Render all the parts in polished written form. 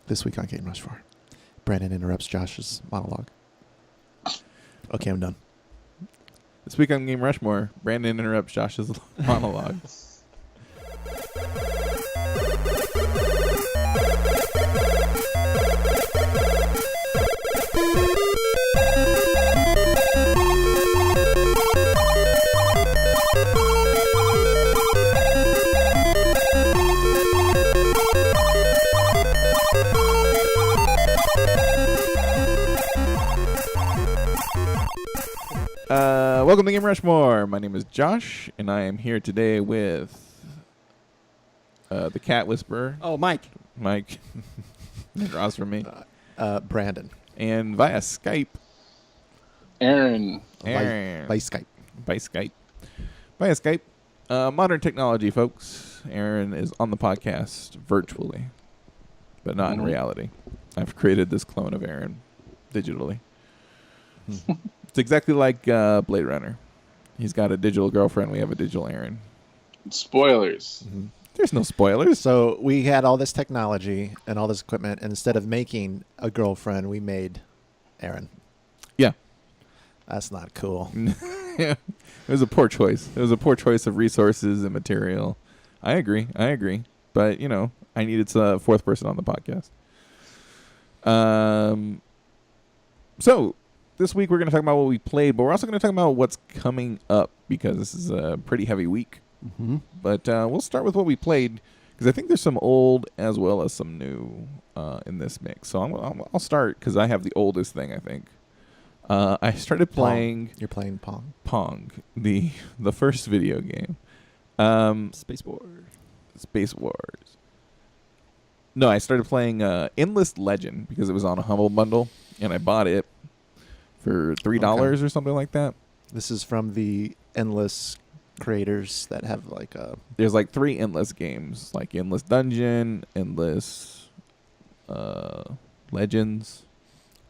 This week on Game Rushmore, Brandon interrupts Josh's monologue. Okay, I'm done. This week on Game Rushmore, Brandon interrupts Josh's monologue. Welcome to Game Rushmore. My name is Josh, and I am here today with the Cat Whisperer. Oh, Mike. Mike. Across from me. Brandon. And via Skype. Aaron. By Skype. By Skype. Via Skype. Modern technology, folks. Aaron is on the podcast virtually, but not in reality. I've created this clone of Aaron digitally. It's exactly like Blade Runner. He's got a digital girlfriend. We have a digital Aaron. Spoilers. Mm-hmm. There's no spoilers. So we had all this technology and all this equipment, and instead of making a girlfriend, we made Aaron. Yeah. That's not cool. Yeah. It was a poor choice. It was a poor choice of resources and material. I agree. But, you know, I needed a fourth person on the podcast. So this week we're going to talk about what we played, but we're also going to talk about what's coming up because this is a pretty heavy week. Mm-hmm. But we'll start with what we played because I think there's some old as well as some new in this mix. So I'll start because I have the oldest thing, I think. I started playing... You're playing Pong. Pong, the first video game. Space Wars. Space Wars. No, I started playing Endless Legend because it was on a Humble Bundle, and I bought it for $3 or something like that. This is from the Endless creators that have like a... There's like 3 Endless games, like Endless Dungeon, Endless Legends.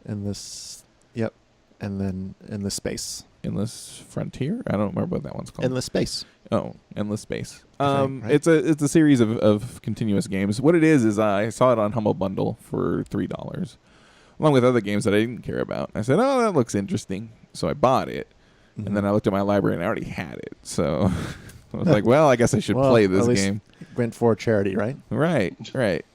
Endless... Yep. And then Endless Space. Endless Frontier? I don't remember what that one's called. Endless Space. Oh, Endless Space. Right? It's a series of continuous games. What it is I saw it on Humble Bundle for $3, along with other games that I didn't care about. I said, oh, that looks interesting. So I bought it, and then I looked at my library, and I already had it. So I was like, well, I guess I should play this game. Went for charity, right? Right.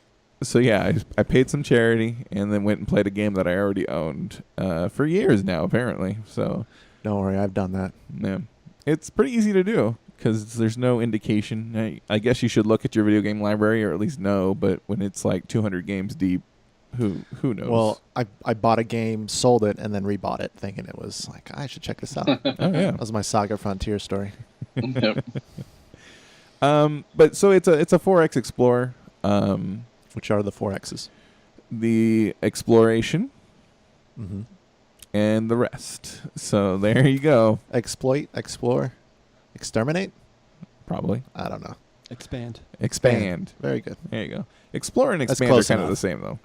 So yeah, I paid some charity, and then went and played a game that I already owned for years now, apparently. So Don't worry, I've done that. yeah, it's pretty easy to do because there's no indication. I guess you should look at your video game library or at least know, but when it's like 200 games deep, who knows? Well, I bought a game, sold it, and then rebought it, thinking it was like, I should check this out. Oh yeah, That was my Saga Frontier story. Yep. but so it's a 4X Explorer. Which are the 4Xs? The exploration Mm-hmm. and the rest. So there you go. Exploit, explore, exterminate? Probably. I don't know. Expand. Expand. Very good. There you go. Explore and That's expand are close kind of the enough. same, though.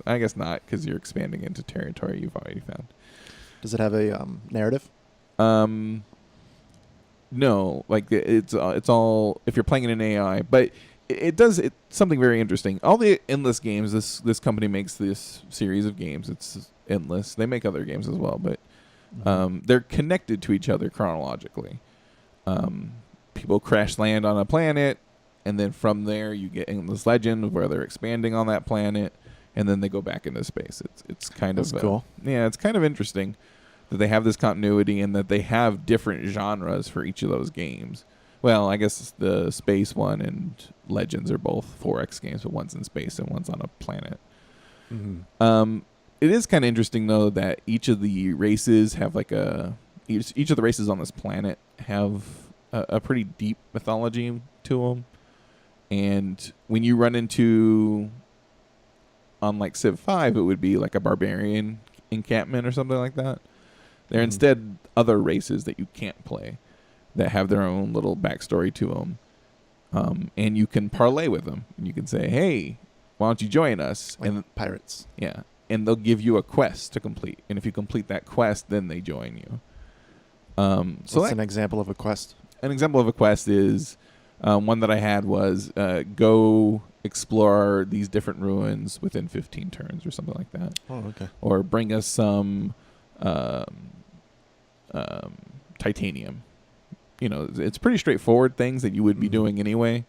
I guess not, because you're expanding into territory you've already found. Does it have a narrative? No, like it's all if you're playing in an AI, but it does something very interesting. All the Endless games, this company makes this series of games. It's Endless. They make other games as well, but they're connected to each other chronologically. People crash land on a planet, and then from there you get Endless Legend, where they're expanding on that planet, and then they go back into space. It's kind That's of cool. Yeah, it's kind of interesting that they have this continuity and that they have different genres for each of those games. Well, I guess the space one and Legends are both 4X games, but one's in space and one's on a planet. Mm-hmm. It is kind of interesting though that each of the races have like each of the races on this planet have a pretty deep mythology to them. And when you run into on like Civ 5, it would be like a barbarian encampment or something like that. They're instead other races that you can't play that have their own little backstory to them. And you can parlay with them. And you can say, hey, why don't you join us? Like and pirates. yeah. And they'll give you a quest to complete. And if you complete that quest, then they join you. So What's an example of a quest? an example of a quest is one that I had was go explore these different ruins within 15 turns or something like that. Oh, okay. Or bring us some titanium. You know, it's pretty straightforward things that you would be doing anyway.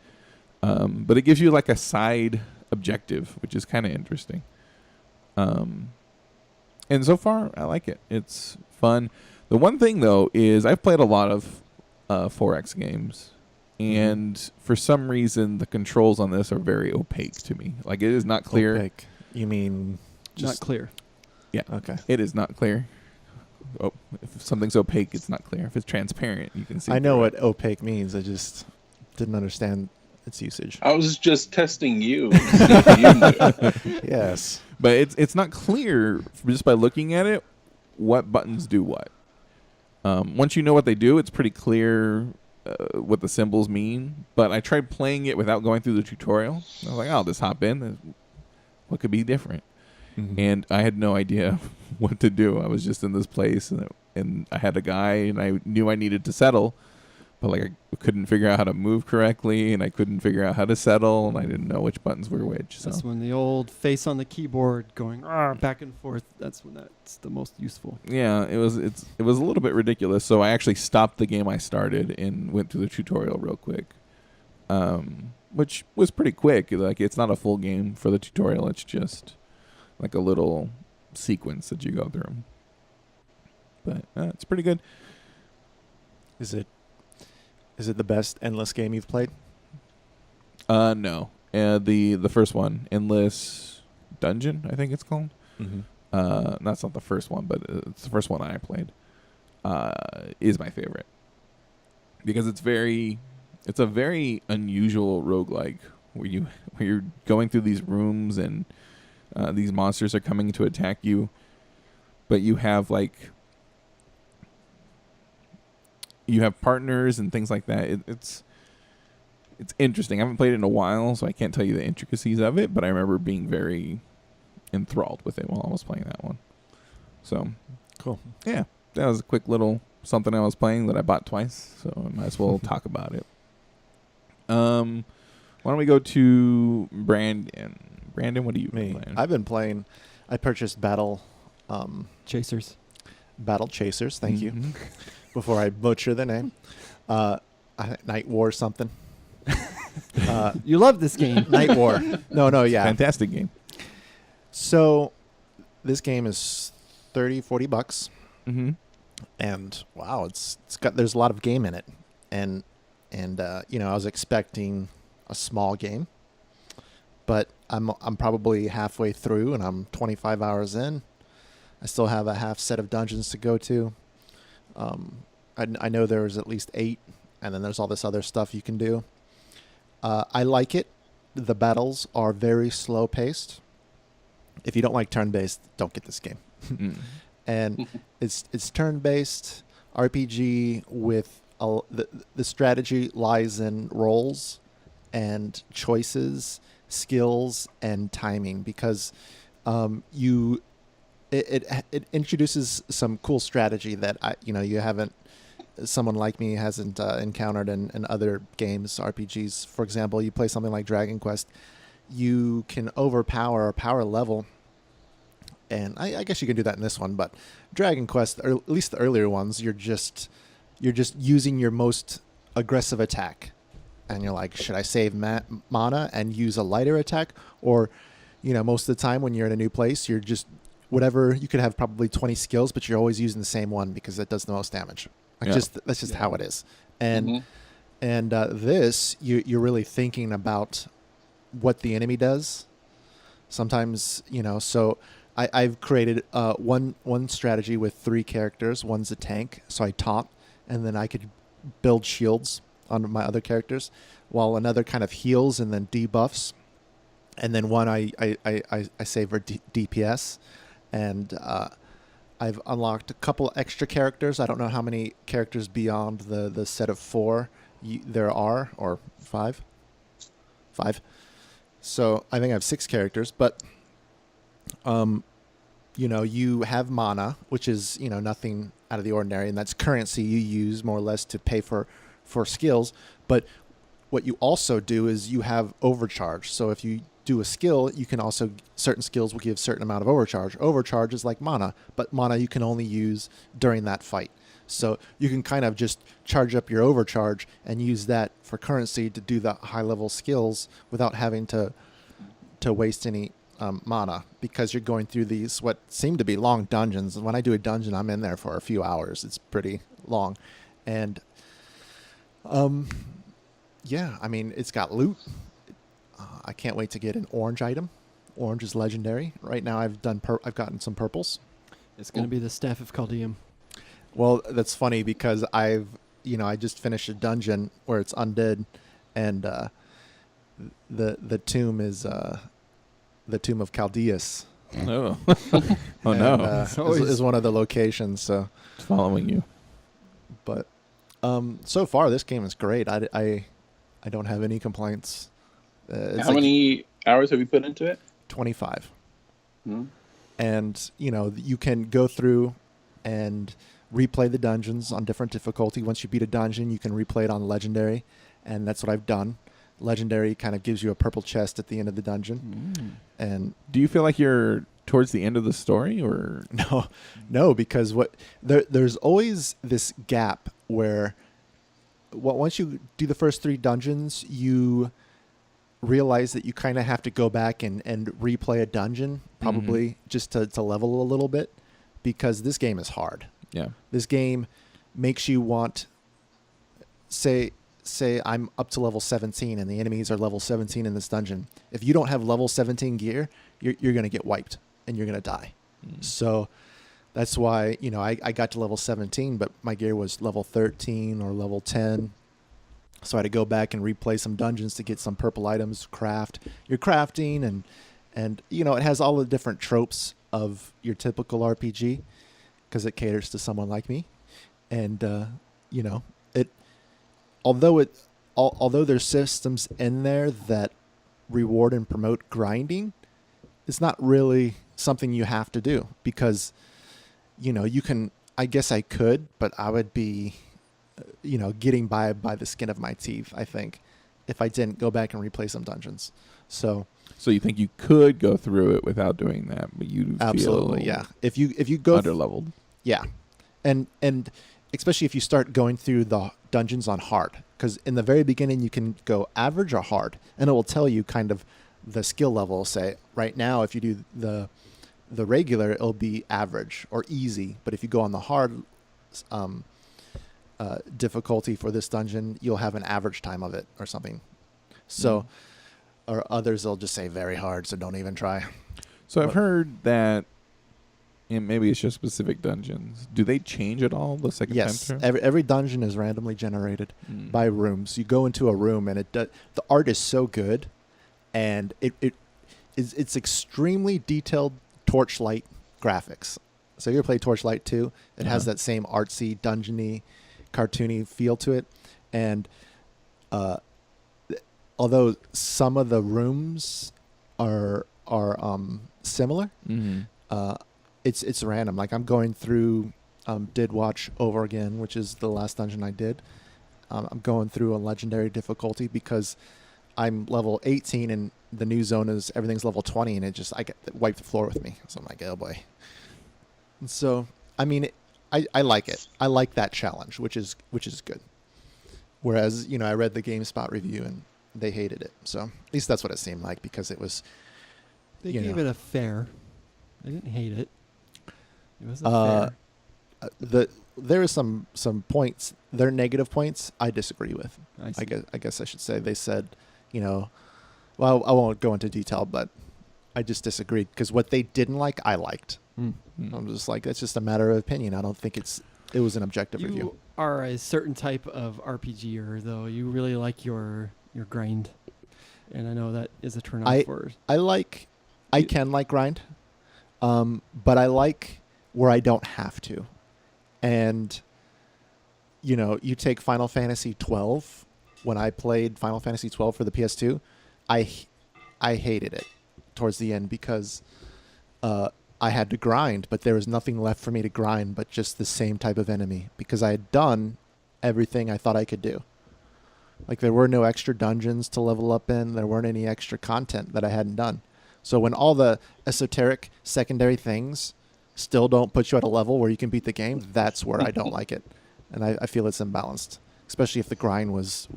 But it gives you like a side objective, which is kind of interesting. And so far, I like it. It's fun. The one thing, though, is I've played a lot of 4X games. And for some reason, the controls on this are very opaque to me. Like, it is not clear. Opaque. You mean Not clear. Yeah. Okay. It is not clear. Oh, if something's opaque, it's not clear. If it's transparent, you can see. I know through what it. opaque means. I just didn't understand its usage. I was just testing you. To see if you knew. Yes. But it's not clear just by looking at it what buttons do what. Once you know what they do, it's pretty clear what the symbols mean. But I tried playing it without going through the tutorial. I was like, I'll just hop in. What could be different? Mm-hmm. And I had no idea what to do. I was just in this place, and I had a guy, and I knew I needed to settle, but like I couldn't figure out how to move correctly, and I couldn't figure out how to settle, and I didn't know which buttons were which. So That's when the old face on the keyboard going back and forth. That's when that's the most useful. yeah, it was a little bit ridiculous. So I actually stopped the game I started and went through the tutorial real quick, which was pretty quick. Like, it's not a full game for the tutorial. It's just like a little sequence that you go through. But it's pretty good. Is it the best endless game you've played? No. The first one, Endless Dungeon, I think it's called. Mm-hmm. That's not the first one, but it's the first one I played. Is my favorite because it's a very unusual roguelike where you're going through these rooms and these monsters are coming to attack you, but you have partners and things like that. It's interesting. I haven't played it in a while, so I can't tell you the intricacies of it, but I remember being very enthralled with it while I was playing that one. So, Cool. yeah, that was a quick little something I was playing that I bought twice, so I might as well talk about it. Why don't we go to Brandon? Brandon, what are you Me. playing? I've been playing. I purchased Battle Chasers. Chasers. Thank you. Mhm. Before I butcher the name, Night War something. You love this game. Night War. No, yeah. Fantastic game. So this game is $30-$40, Mm-hmm. and wow, it's got there's a lot of game in it, and I was expecting a small game, but I'm probably halfway through, and I'm 25 hours in. I still have a half set of dungeons to go to. I know there's at least 8, and then there's all this other stuff you can do. I like it. The battles are very slow paced. If you don't like turn based, don't get this game. Mm. And it's turn based RPG with the strategy lies in rolls and choices, skills, and timing, because it introduces some cool strategy that you haven't, someone like me hasn't encountered in other games, RPGs. For example, you play something like Dragon Quest, you can overpower a power level, and I guess you can do that in this one, but Dragon Quest, or at least the earlier ones, you're just using your most aggressive attack, and you're like, should I save mana and use a lighter attack? Or most of the time when you're in a new place, you're just whatever, you could have probably 20 skills, but you're always using the same one because it does the most damage. That's just how it is. And this, you're really thinking about what the enemy does. Sometimes, so I've created one strategy with 3 characters. One's a tank, so I taunt, and then I could build shields on my other characters, while another kind of heals and then debuffs. And then one I save for DPS. And I've unlocked a couple extra characters. I don't know how many characters beyond the set of 4 there are, or 5. 5. So I think I have 6 characters, but you have mana, which is nothing out of the ordinary, and that's currency you use more or less to pay for skills. But what you also do is you have overcharge. So if you do a skill, you can also, certain skills will give a certain amount of overcharge. Overcharge is like mana, but mana you can only use during that fight. So you can kind of just charge up your overcharge and use that for currency to do the high level skills without having to waste any mana, because you're going through these what seem to be long dungeons. And when I do a dungeon, I'm in there for a few hours. It's pretty long. And yeah, I mean, it's got loot. I can't wait to get an orange item. Orange is legendary. Right now I've gotten some purples. It's going to be the Staff of Chaldeum. Well, that's funny because I just finished a dungeon where it's undead, and the tomb is the tomb of Chaldeus. Oh, oh And, no! is one of the locations. So, It's following you. but so far this game is great. I don't have any complaints. How many hours have you put into it? 25. Hmm? And you can go through and replay the dungeons on different difficulty. Once you beat a dungeon, you can replay it on legendary, and that's what I've done. Legendary kind of gives you a purple chest at the end of the dungeon. And Do you feel like you're towards the end of the story, or no, because there's always this gap where once you do the first 3 dungeons, you realize that you kind of have to go back and replay a dungeon, probably just to level a little bit, because this game is hard. yeah? This game makes you want, say I'm up to level 17 and the enemies are level 17 in this dungeon. If you don't have level 17 gear, you're going to get wiped and you're going to die. So that's why, I got to level 17, but my gear was level 13 or level 10. So I had to go back and replay some dungeons to get some purple items, You're crafting and it has all the different tropes of your typical RPG because it caters to someone like me. And, although there's systems in there that reward and promote grinding, it's not really something you have to do because, you can, I guess I could, but I would be, getting by the skin of my teeth, I think, if I didn't go back and replay some dungeons. So you think you could go through it without doing that, but you absolutely, feel yeah. If you go underleveled. yeah, and especially if you start going through the dungeons on hard, because in the very beginning you can go average or hard, and it will tell you kind of the skill level. Say right now, if you do the regular, it'll be average or easy, but if you go on the hard difficulty for this dungeon, you'll have an average time of it or something. So, or others will just say very hard, so don't even try. So I've heard that, and maybe it's just specific dungeons. Do they change at all the second Yes, time through? every dungeon is randomly generated by rooms. You go into a room, and the art is so good, and it's extremely detailed Torchlight graphics. So you ever play Torchlight 2? It has that same artsy, dungeony, cartoony feel to it, and although some of the rooms are similar, it's random. Like I'm going through Did Watch over again, which is the last dungeon I did. I'm going through a legendary difficulty because I'm level 18 and the new zone is everything's level 20, and it wiped the floor with me. So I'm like, oh boy. And so I mean, I like it. I like that challenge, which is good. Whereas I read the GameSpot review and they hated it. So at least that's what it seemed like, because it was. They gave it a fair. They didn't hate it. It was a fair. There are some points. Their negative points I disagree with. I guess I should say. They said, well, I won't go into detail, but I just disagreed because what they didn't like, I liked. I'm just like, that's just a matter of opinion. I don't think it was an objective review. You are a certain type of RPGer, though. You really like your grind, and I know that is a turn off for. I can like grind, but I like where I don't have to. And, you take Final Fantasy 12. When I played Final Fantasy 12 for the PS2, I hated it towards the end because I had to grind, but there was nothing left for me to grind but just the same type of enemy because I had done everything I thought I could do. Like there were no extra dungeons to level up in. There weren't any extra content that I hadn't done. So when all the esoteric secondary things still don't put you at a level where you can beat the game, that's where I don't like it. And I feel it's imbalanced, especially if the grind was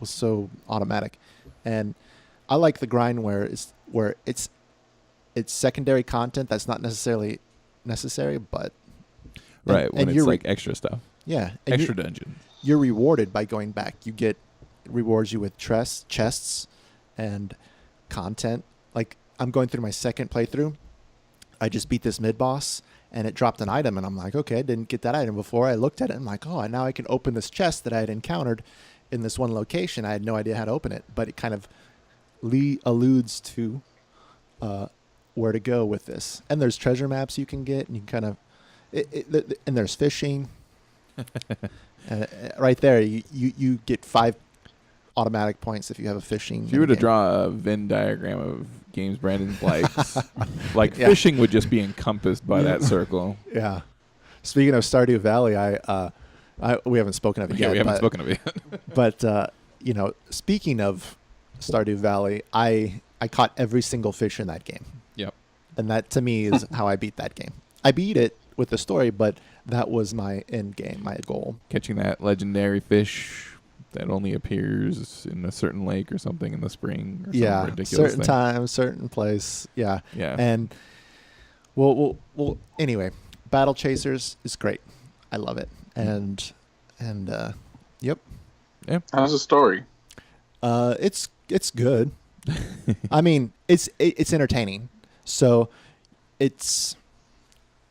so automatic. And I like the grind where it's secondary content that's not necessarily necessary, but Right, when it's like extra stuff. Yeah. Extra dungeon. You're rewarded by going back. Rewards you with chests and content. Like I'm going through my second playthrough. I just beat this mid-boss and it dropped an item and I'm like, okay, I didn't get that item before. I looked at it and I'm like, oh, now I can open this chest that I had encountered in this one location. I had no idea how to open it, but it kind of alludes to where to go with this. And there's treasure maps you can get and you can kind of and there's fishing. Right there, you get 5 automatic points if you have a fishing. If you were to draw a Venn diagram of games Brandon likes, like fishing would just be encompassed by that circle. Yeah. Speaking of Stardew Valley, we haven't spoken of it yet. Yeah, we haven't spoken of it yet. But speaking of Stardew Valley, I caught every single fish in that game. Yep. And that to me is how I beat that game. I beat it with the story, but that was my end game, my goal. Catching that legendary fish that only appears in a certain lake or something in the spring. Or some ridiculous certain thing. time, certain place. Yeah. Yeah. And well. Anyway, Battle Chasers is great. I love it. And yep. Yeah. How's the story? It's good. I mean, it's entertaining. So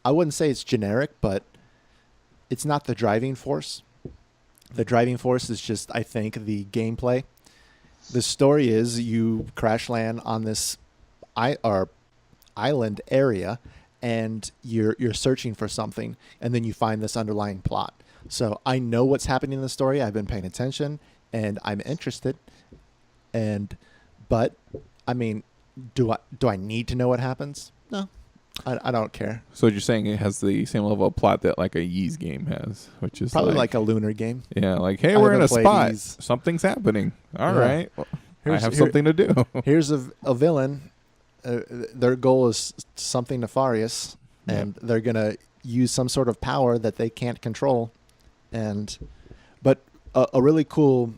I wouldn't say it's generic, but it's not the driving force. The driving force is just, I think, the gameplay. The story is you crash land on this island area, and you're searching for something, and then you find this underlying plot. So I know what's happening in the story. I've been paying attention, and I'm interested. But I mean, do I need to know what happens? No. I don't care. So you're saying it has the same level of plot that like a Ys game has, which is probably like a lunar game. Yeah, like, hey, I we're in a haven't played spot. Ys. Something's happening. All Yeah. right. Well, I have something to do. Here's a villain. Their goal is something nefarious, and they're going to use some sort of power that they can't control. But a really cool...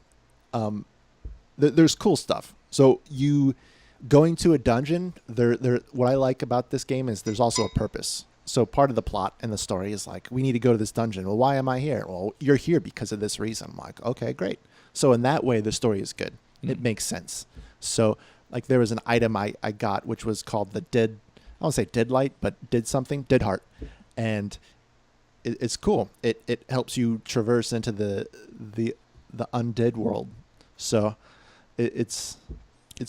there's cool stuff. So you... Going to a dungeon, what I like about this game is there's also a purpose. So part of the plot and the story is like, we need to go to this dungeon. Well, why am I here? Well, you're here because of this reason. I'm like, okay, great. So in that way, the story is good. It makes sense. So like there was an item I got, which was called the Dead, I won't say Dead Light, but Dead Heart. And it's cool. It helps you traverse into the undead world. So it's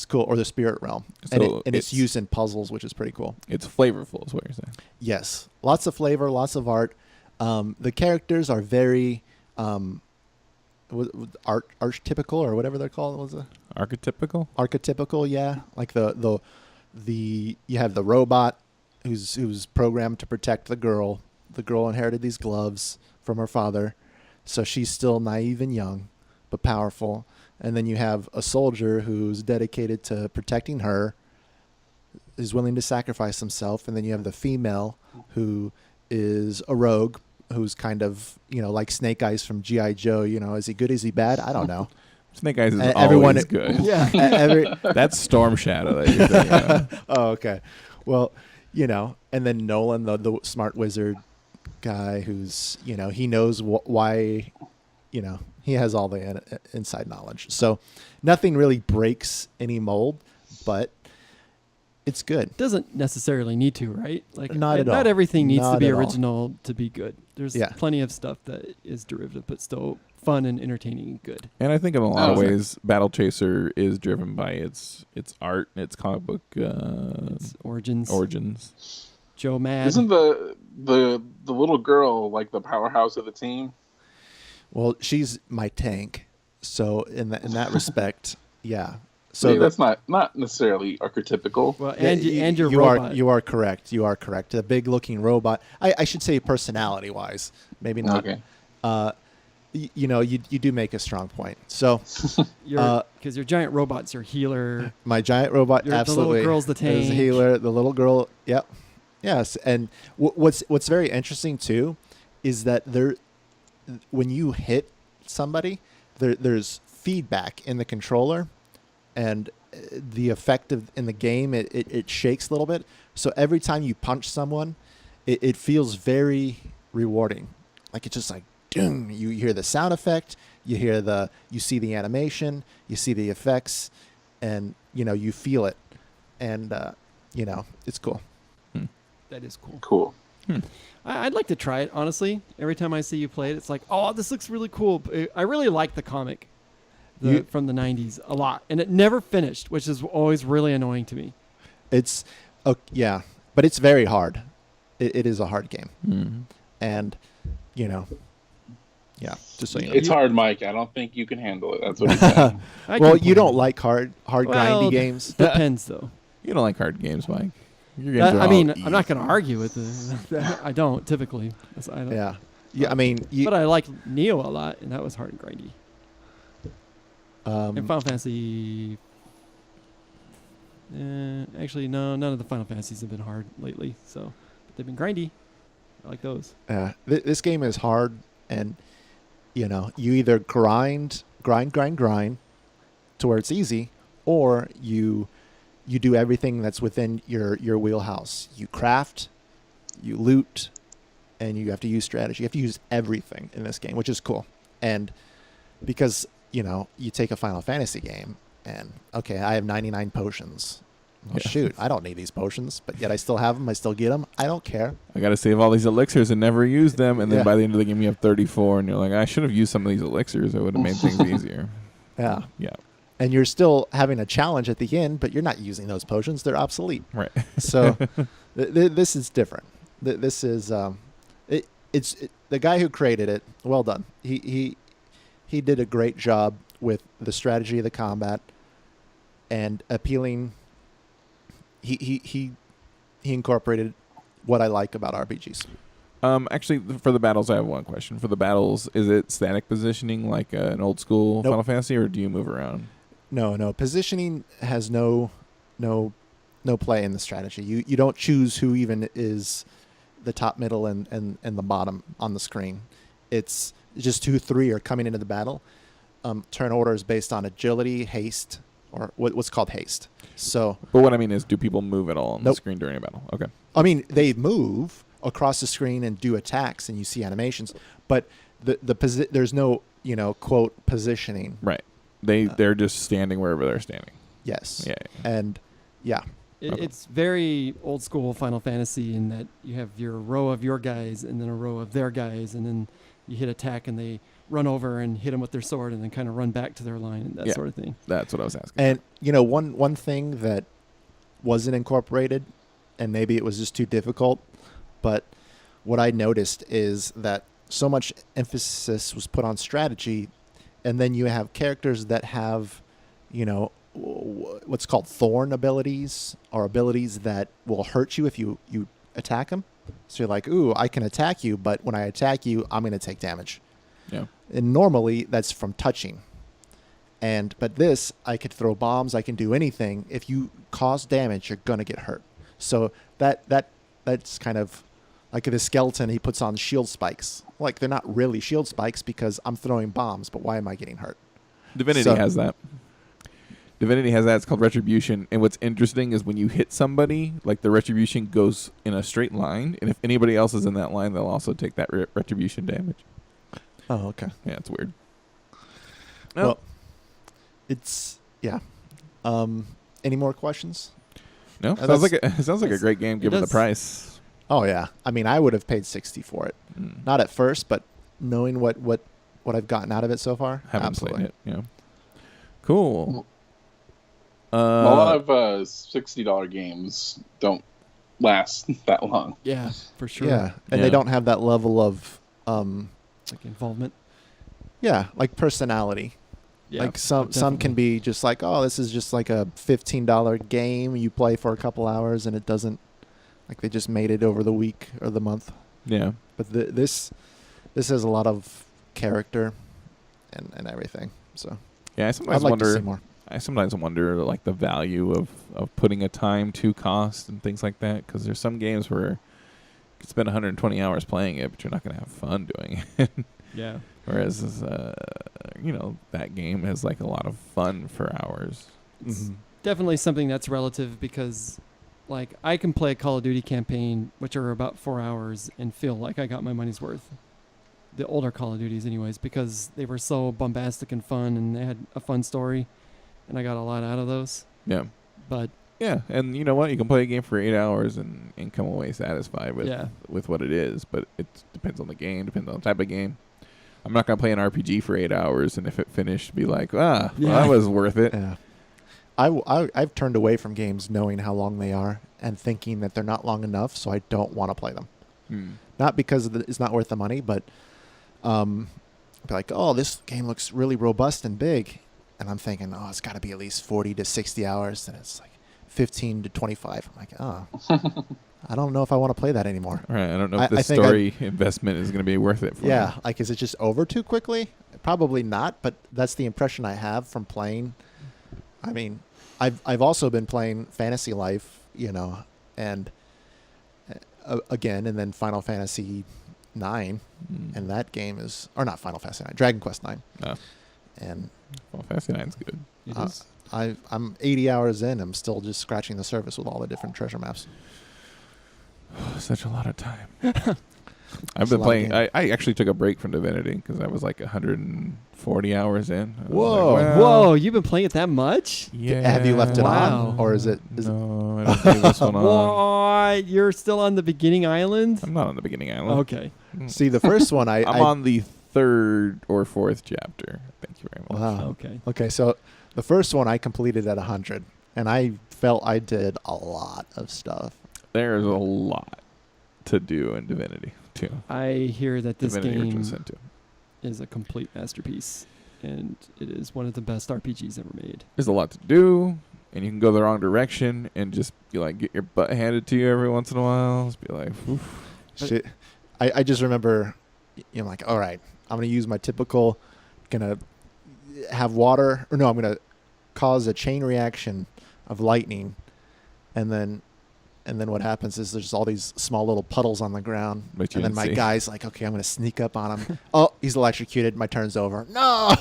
cool, or the spirit realm, So and it's used in puzzles, which is pretty cool. It's flavorful, is what you're saying. Yes, lots of flavor, lots of art. The characters are very archetypical, or whatever they're called. What was it? Archetypical, yeah. Like the you have the robot who's programmed to protect the girl. The girl inherited these gloves from her father, so she's still naive and young, but powerful. And then you have a soldier who's dedicated to protecting her, is willing to sacrifice himself. And then you have the female who is a rogue, who's kind of, like Snake Eyes from G.I. Joe. Is he good? Is he bad? I don't know. Snake Eyes is always good. Yeah. That's Storm Shadow that you're thinking of. Oh, okay. Well, and then Nolan, the smart wizard guy who's, he knows why, he has all the inside knowledge. So nothing really breaks any mold, but it's good. Doesn't necessarily need to, right? Like Not at all. Not everything needs Not to be at all. original to be good. There's plenty of stuff that is derivative, but still fun and entertaining and good. And I think in a lot of ways, Battle Chaser is driven by its art, its comic book Its origins. Joe Mad. Isn't the little girl like the powerhouse of the team? Well, she's my tank. So in that respect, yeah. So See, that's not necessarily archetypical. Well, and your you robot. You are correct. You are correct. A big looking robot. I should say personality wise, maybe not. Okay. you do make a strong point. So Because your giant robot's your healer. my giant robot, absolutely. The little girl's the tank. Is the healer. The little girl, yep. Yes, and what's very interesting too is that when you hit somebody, there's feedback in the controller, and the effect in the game it shakes a little bit. So every time you punch someone, it feels very rewarding. Like it's just like, doom. You hear the sound effect, you see the animation, you see the effects, and you feel it, and it's cool. That is cool. Cool. I'd like to try it, honestly. Every time I see you play it, it's like, oh, this looks really cool. I really like the comic from the 90s a lot. And it never finished, which is always really annoying to me. It's, yeah, but it's very hard. It is a hard game. Mm-hmm. And, yeah, just so you know. It's hard, Mike. I don't think you can handle it. That's what he said. Well, you don't like hard grindy games? Depends, though. You don't like hard games, Mike. Your games are I all mean, easy. I'm not going to argue with it. I don't, typically. I don't. Yeah. Yeah, I mean... but I like Neo a lot, and that was hard and grindy. And Final Fantasy... actually, no, none of the Final Fantasies have been hard lately, so... But they've been grindy. I like those. This game is hard, and, you either grind to where it's easy, or you do everything that's within your wheelhouse. You craft, you loot, and you have to use strategy. You have to use everything in this game, which is cool. And because, you take a Final Fantasy game and, okay, I have 99 potions. Well, shoot, I don't need these potions, but yet I still have them. I still get them. I don't care. I got to save all these elixirs and never use them. And then by the end of the game, you have 34, and you're like, I should have used some of these elixirs. It would have made things easier. Yeah. Yeah. And you're still having a challenge at the end, but you're not using those potions. They're obsolete. Right. So this is different. This is it's the guy who created it. Well done. He did a great job with the strategy of the combat and appealing. He incorporated what I like about RPGs. Actually, for the battles, I have one question. For the battles, is it static positioning like an old school Nope. Final Fantasy, or do you move around? No. Positioning has no play in the strategy. You don't choose who even is the top, middle, and the bottom on the screen. It's just 2, 3 are coming into the battle. Turn order is based on agility, haste, or what's called haste. So, but what I mean is, do people move at all on the Nope. screen during a battle? Okay. I mean, they move across the screen and do attacks, and you see animations, but there's no quote positioning. Right. They're just standing wherever they're standing. Yes. Yeah. And yeah. It's very old school Final Fantasy in that you have your row of your guys and then a row of their guys, and then you hit attack and they run over and hit them with their sword and then kind of run back to their line and that sort of thing. That's what I was asking. And one thing that wasn't incorporated, and maybe it was just too difficult, but what I noticed is that so much emphasis was put on strategy, and then you have characters that have, what's called thorn abilities, or abilities that will hurt you if you attack them. So you're like, ooh, I can attack you, but when I attack you, I'm going to take damage. Yeah. And normally that's from touching. But this, I could throw bombs, I can do anything. If you cause damage, you're going to get hurt. So that's kind of like the skeleton, he puts on shield spikes. Like, they're not really shield spikes because I'm throwing bombs, but why am I getting hurt? Divinity has that. It's called Retribution. And what's interesting is when you hit somebody, like the Retribution goes in a straight line. And if anybody else is in that line, they'll also take that Retribution damage. Oh, okay. Yeah, it's weird. Well, it's, yeah. Any more questions? No? Sounds like a great game given the price. Oh, yeah. I mean, I would have paid $60 for it. Not at first, but knowing what I've gotten out of it so far, Haven't absolutely. played it, yeah. Cool. A lot of $60 games don't last that long. Yeah, for sure. Yeah, and they don't have that level of like involvement. Yeah, like personality. Yeah, like some can be just like, oh, this is just like a $15 game you play for a couple hours, and it doesn't, like, they just made it over the week or the month. Yeah. But this has a lot of character, and everything. So Yeah, I I'd sometimes like to see wonder. more. I sometimes wonder like the value of putting a time to cost and things like that, because there's some games where you could spend 120 hours playing it, but you're not going to have fun doing it. Yeah. Whereas, that game has like a lot of fun for hours. It's definitely something that's relative because, like, I can play a Call of Duty campaign, which are about 4 hours, and feel like I got my money's worth. The older Call of Duties, anyways, because they were so bombastic and fun, and they had a fun story, and I got a lot out of those. Yeah. But Yeah, and you know what? You can play a game for 8 hours and come away satisfied Yeah. with what it is, but it depends on the game, depends on the type of game. I'm not going to play an RPG for 8 hours and if it finished, be like, well, that was worth it. Yeah. I've turned away from games knowing how long they are and thinking that they're not long enough, so I don't want to play them. Not because it's not worth the money, but be like, oh, this game looks really robust and big. And I'm thinking, oh, it's got to be at least 40 to 60 hours. And it's like 15 to 25. I'm like, oh, I don't know if I want to play that anymore. All right, I don't know if the I think story investment is going to be worth it for me. Yeah, like, is it just over too quickly? Probably not, but that's the impression I have from playing. I mean, I've also been playing Fantasy Life, and again, and then Final Fantasy 9, and that game is, or not Final Fantasy 9, Dragon Quest 9. Oh. And Well, Fantasy 9's good. it is. I'm 80 hours in. I'm still just scratching the surface with all the different treasure maps. Such a lot of time. I've been playing. I actually took a break from Divinity because I was like 140 hours in. I was Whoa. like, well, Whoa, you've been playing it that much? Yeah. Have you left it Wow. on, or is it? No, I don't leave this one on. What? You're still on the beginning island? I'm not on the beginning island. Okay. See, the first one I'm on the 3rd or 4th chapter. Thank you very much. Wow. Okay. Okay, so the first one I completed at 100, and I felt I did a lot of stuff. There's a lot to do in Divinity too. I hear that this Divinity Original game Sin 2. is a complete masterpiece, and it is one of the best RPGs ever made. There's a lot to do, and you can go the wrong direction and just be like, get your butt handed to you every once in a while. Just be like, oof. Shit, I just remember, like, all right, I'm gonna use my typical, gonna have water, or no, I'm gonna cause a chain reaction of lightning, and then what happens is there's all these small little puddles on the ground, But you and then didn't my see. guy's like, okay, I'm gonna sneak up on him. Oh, he's electrocuted. My turn's over. No.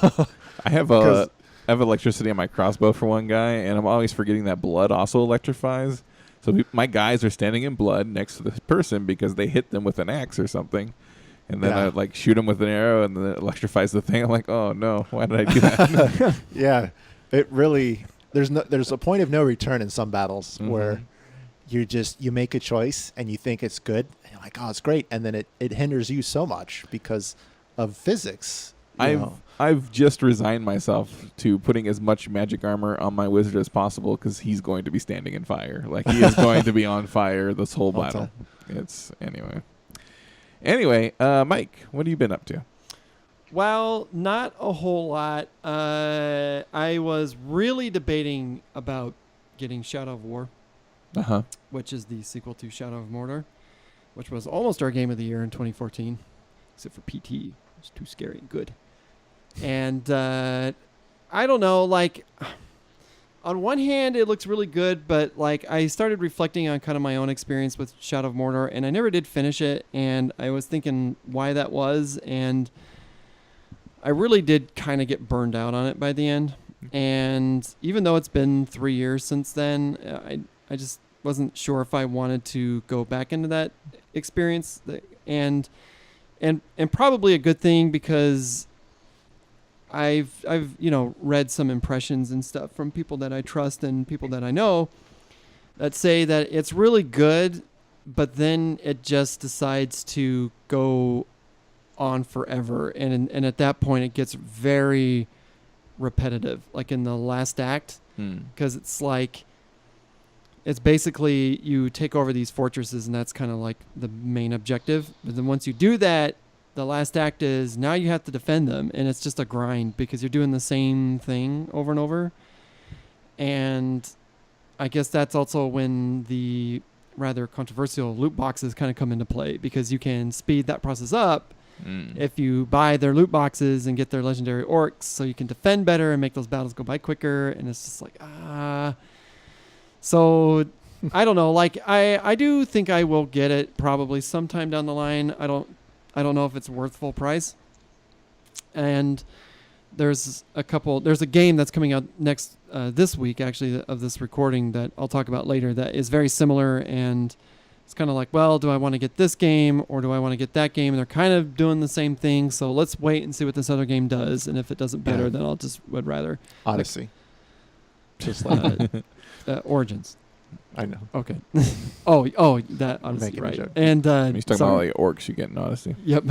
I have 'Cause- electricity on my crossbow for one guy, and I'm always forgetting that blood also electrifies. So my guys are standing in blood next to this person because they hit them with an axe or something. And then Yeah. I like shoot them with an arrow, and then it electrifies the thing. I'm like, oh no, why did I do that? Yeah, it really. There's a point of no return in some battles where you make a choice and you think it's good, and you're like, oh, it's great, and then it hinders you so much because of physics. I've just resigned myself to putting as much magic armor on my wizard as possible because he's going to be standing in fire. Like, he is going to be on fire this whole battle. It's anyway. Mike, what have you been up to? Well, not a whole lot. I was really debating about getting Shadow of War, which is the sequel to Shadow of Mordor, which was almost our game of the year in 2014, except for PT. It was too scary and good. And I don't know, like, on one hand, it looks really good, but like I started reflecting on kind of my own experience with Shadow of Mordor, and I never did finish it, and I was thinking why that was, and I really did kind of get burned out on it by the end. And even though it's been 3 years since then, I just wasn't sure if I wanted to go back into that experience, and probably a good thing because I've read some impressions and stuff from people that I trust and people that I know that say that it's really good, but then it just decides to go on forever, and at that point it gets very repetitive, like in the last act, because it's like it's basically you take over these fortresses, and that's kind of like the main objective. But then once you do that, the last act is now you have to defend them, and it's just a grind because you're doing the same thing over and over. And I guess that's also when the rather controversial loot boxes kind of come into play, because you can speed that process up if you buy their loot boxes and get their legendary orcs, so you can defend better and make those battles go by quicker. And it's just like, so I don't know. Like I do think I will get it probably sometime down the line. I don't know if it's worth full price. And there's a game that's coming out next this week, actually, of this recording that I'll talk about later, that is very similar. And it's kind of like, well, do I want to get this game or do I want to get that game? And they're kind of doing the same thing. So let's wait and see what this other game does. And if it does it better, then I'll would rather. Odyssey. Just like Origins. I know. Okay. oh, that Odyssey, Making a right? joke. And He's talking about like orcs you get in Odyssey. Yep.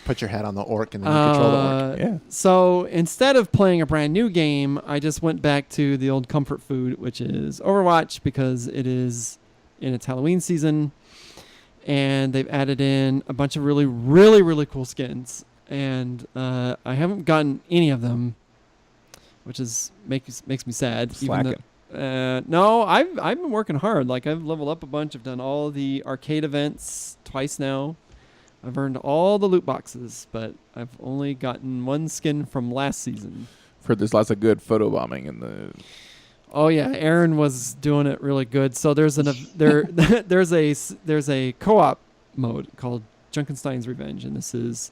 Put your hat on the orc and then you control the orc. Yeah. So instead of playing a brand new game, I just went back to the old comfort food, which is Overwatch, because it is in its Halloween season, and they've added in a bunch of really, really, really cool skins. And I haven't gotten any of them, which makes me sad. Slacking. No, I've been working hard. Like, I've leveled up a bunch. I've done all the arcade events twice now. I've earned all the loot boxes, but I've only gotten one skin from last season. I've heard there's lots of good photo bombing in the. Oh yeah, Aaron was doing it really good. So there's a co-op mode called Junkenstein's Revenge, and this is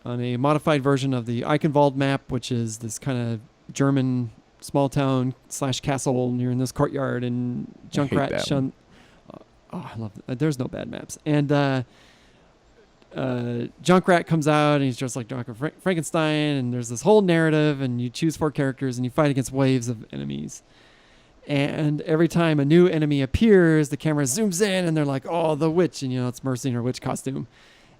on a modified version of the Eichenwald map, which is this kind of German small town / castle, and you're in this courtyard, and Junkrat Shun. I love it. There's no bad maps. And Junkrat comes out, and he's just like Dr. Frankenstein, and there's this whole narrative, and you choose 4 characters, and you fight against waves of enemies. And every time a new enemy appears, the camera zooms in, and they're like, oh, the witch, and it's Mercy in her witch costume.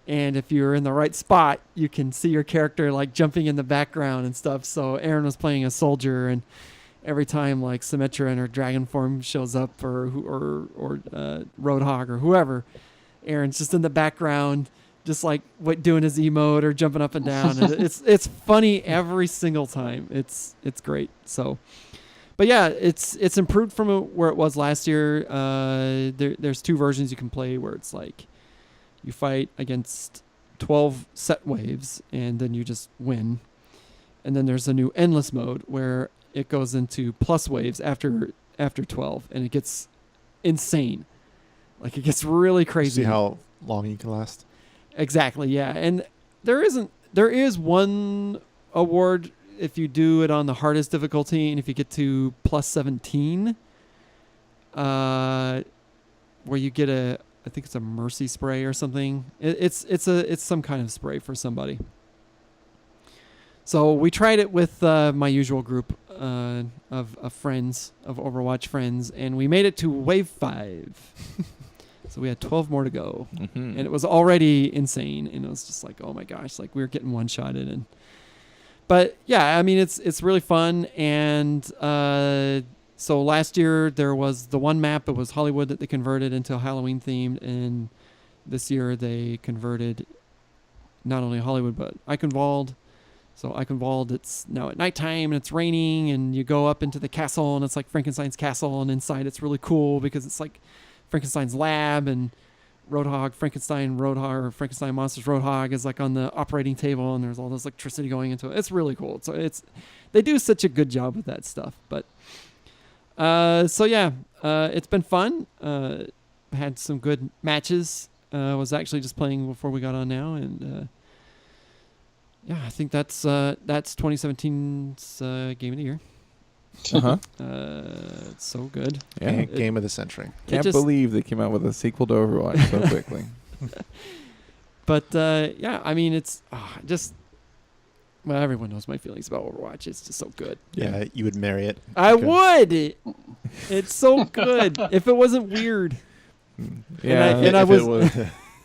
And if you're in the right spot, you can see your character like jumping in the background and stuff. So Aaron was playing a soldier, and every time like Symmetra in her dragon form shows up, or Roadhog or whoever, Aaron's just in the background, just like doing his emote or jumping up and down. And it's funny every single time. It's great. So, but yeah, it's improved from where it was last year. There's 2 versions you can play where it's like you fight against 12 set waves and then you just win. And then there's a new endless mode where it goes into plus waves after 12, and it gets insane. Like, it gets really crazy. See how long you can last. Exactly, yeah. And there is one award if you do it on the hardest difficulty, and if you get to plus 17, where you get I think it's a mercy spray or something. It's some kind of spray for somebody. So we tried it with my usual group of friends, of Overwatch friends, and we made it to wave 5. So we had 12 more to go, and it was already insane. And it was just like, oh my gosh, like we were getting one-shotted. But yeah, I mean, it's really fun. And so last year there was the one map, it was Hollywood, that they converted into Halloween themed, and this year they converted not only Hollywood but Eichenwald. So Eichenwald, it's now at nighttime and it's raining, and you go up into the castle, and it's like Frankenstein's castle, and inside it's really cool because it's like Frankenstein's lab, and Frankenstein Monsters Roadhog is like on the operating table, and there's all this electricity going into it. It's really cool. So they do such a good job with that stuff. But so yeah, it's been fun. Had some good matches. Was actually just playing before we got on now, and yeah, I think that's 2017's game of the year. It's so good. Yeah, game of the century. Can't believe they came out with a sequel to Overwatch so quickly. But yeah, I mean, it's well, everyone knows my feelings about Overwatch. It's just so good. Yeah, you would marry it. I would. It's so good. If it wasn't weird. Yeah, and I was.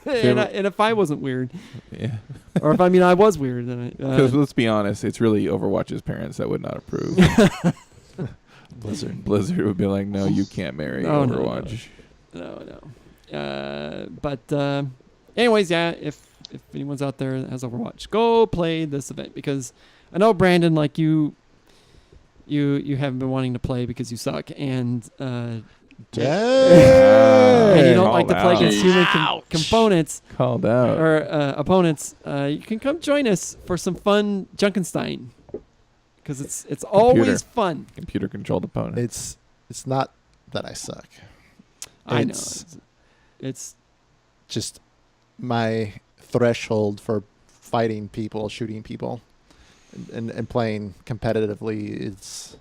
And if I wasn't weird, yeah, or if I was weird, then because let's be honest, it's really Overwatch's parents that would not approve. Blizzard would be like, no, you can't marry Overwatch. No. But anyways, yeah, if anyone's out there that has Overwatch, go play this event, because I know, Brandon, like you haven't been wanting to play because you suck, and and don't like to play Called against out. human components Called out. or opponents, you can come join us for some fun Junkenstein. Because it's always fun. Computer controlled opponent. It's not that I suck. I know. It's It's just my threshold for fighting people, shooting people, and playing competitively. It's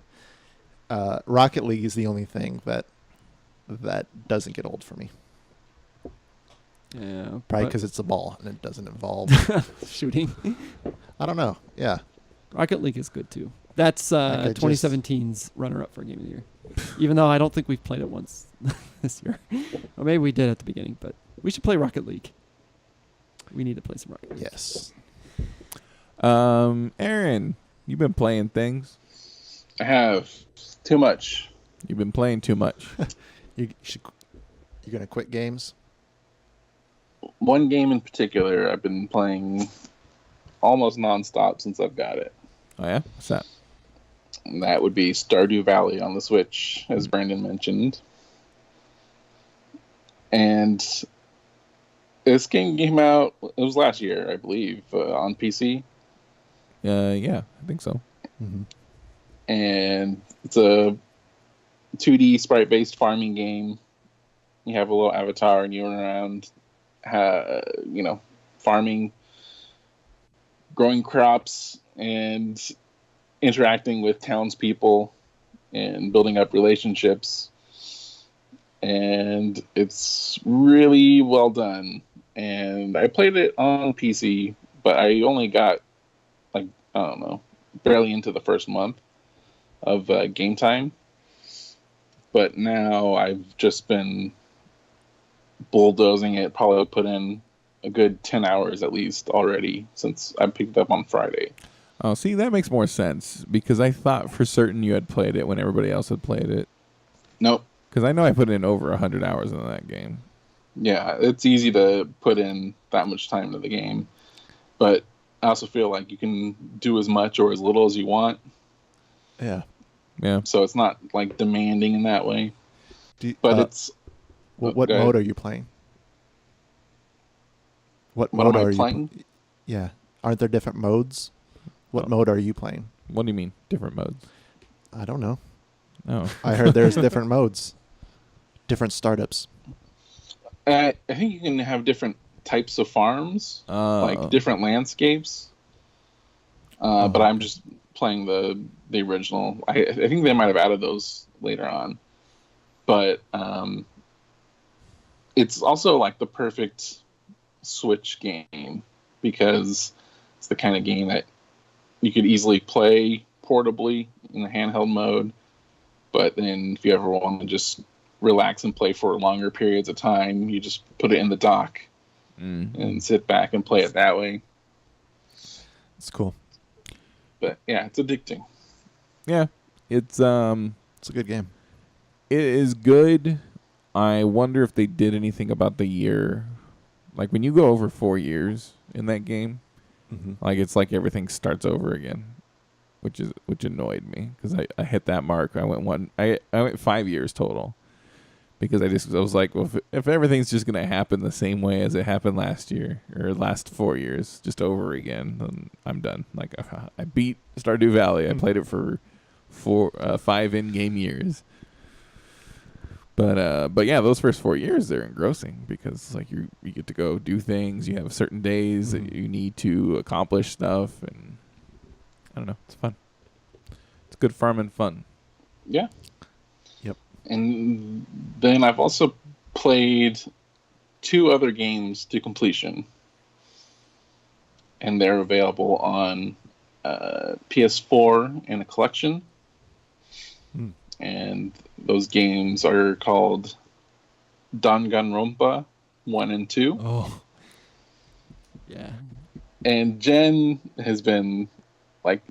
Rocket League is the only thing that doesn't get old for me. yeah, Probably because it's a ball and it doesn't involve shooting. I don't know. Yeah. Rocket League is good too. That's I just- 2017's runner-up for Game of the Year. Even though I don't think we've played it once this year, or maybe we did at the beginning. But we should play Rocket League. We need to play some Rocket League. Yes. Aaron, you've been playing things. I have too much. You've been playing too much. You're gonna quit games? One game in particular I've been playing almost nonstop since I've got it. Oh yeah, what's that? And that would be Stardew Valley on the Switch, as Brandon mentioned. And this game came out, it was last year, I believe, on PC. Yeah, I think so. Mm-hmm. And it's a 2D sprite-based farming game. You have a little avatar and you run around, farming, growing crops, and interacting with townspeople and building up relationships. And it's really well done. And I played it on PC, but I only got, barely into the first month of game time. But now I've just been bulldozing it, probably put in a good 10 hours at least already since I picked it up on Friday. Oh, see, that makes more sense because I thought for certain you had played it when everybody else had played it. Nope. Because I know I put in over 100 hours into that game. Yeah, it's easy to put in that much time into the game. But I also feel like you can do as much or as little as you want. Yeah. Yeah. So it's not like demanding in that way. But It's... what go ahead. mode are you playing? What What mode am I are you playing? Yeah. Aren't there different modes? What Oh. mode are you playing? What do you mean, different modes? I don't know. Oh. I heard there's different modes. Different startups. I think you can have different types of farms, like different landscapes. But I'm just playing the original. I think they might have added those later on. But it's also like the perfect Switch game because it's the kind of game that you could easily play portably in the handheld mode. But then if you ever want to just relax and play for longer periods of time, you just put it in the dock and sit back and play it that way. It's cool. But yeah, it's addicting. Yeah. It's It's a good game. it is good. I wonder if they did anything about the year. Like when you go over 4 years in that game, like it's like everything starts over again, which annoyed me because I hit that mark. I went 5 years total because I was like, well, if everything's just gonna happen the same way as it happened last year or last 4 years, just over again, then I'm done. Like I beat Stardew Valley. I played it for 5 in-game years. But yeah, those first 4 years they're engrossing because like you get to go do things. You have certain days that you need to accomplish stuff, and I don't know, it's fun. It's good farming fun. Yeah. Yep. And then I've also played 2 other games to completion, and they're available on PS4 in a collection. And those games are called Danganronpa 1 and 2. Oh. Yeah. And Jen has been like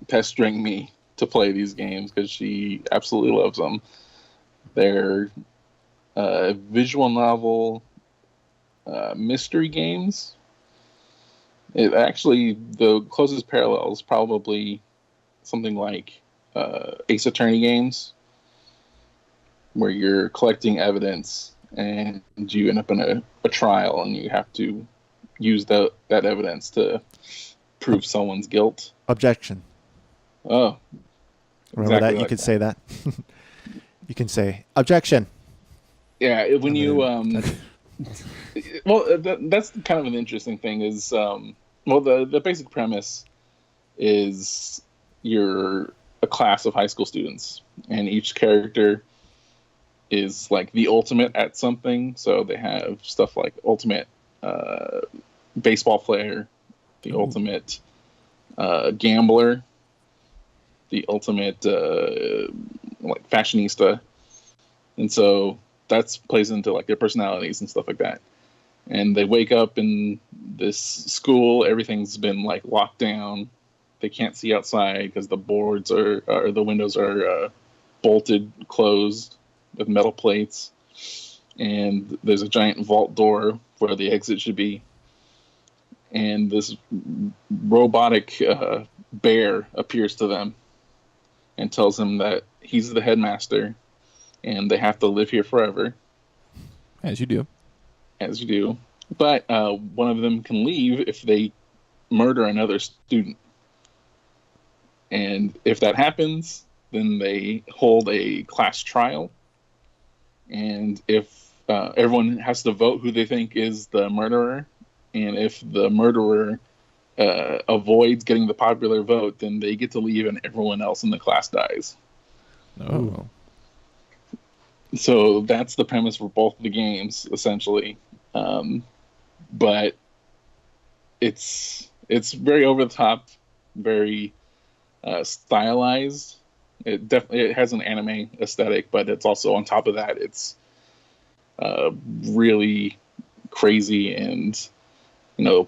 pestering me to play these games because she absolutely loves them. They're visual novel mystery games. It actually, the closest parallel is probably something like Ace Attorney games, where you're collecting evidence and you end up in a trial, and you have to use that evidence to prove someone's guilt. Objection. Oh, Remember exactly that? You like could that. say that. You can say objection. Yeah, when you Well, well, that's kind of an interesting thing. Is well, the basic premise is you're a class of high school students, and each character is like the ultimate at something. So they have stuff like ultimate baseball player, the ultimate gambler, the ultimate like fashionista, and so that's plays into like their personalities and stuff like that. And they wake up in this school, everything's been like locked down. They can't see outside because the boards or the windows are bolted closed with metal plates, and there's a giant vault door where the exit should be. And this robotic bear appears to them and tells them that he's the headmaster and they have to live here forever. As you do. As you do. But one of them can leave if they murder another student. And if that happens, then they hold a class trial. And if everyone has to vote who they think is the murderer, and if the murderer avoids getting the popular vote, then they get to leave and everyone else in the class dies. Oh. So that's the premise for both the games, essentially. But it's very over the top, very stylized. It has an anime aesthetic, but it's also on top of that, it's really crazy, and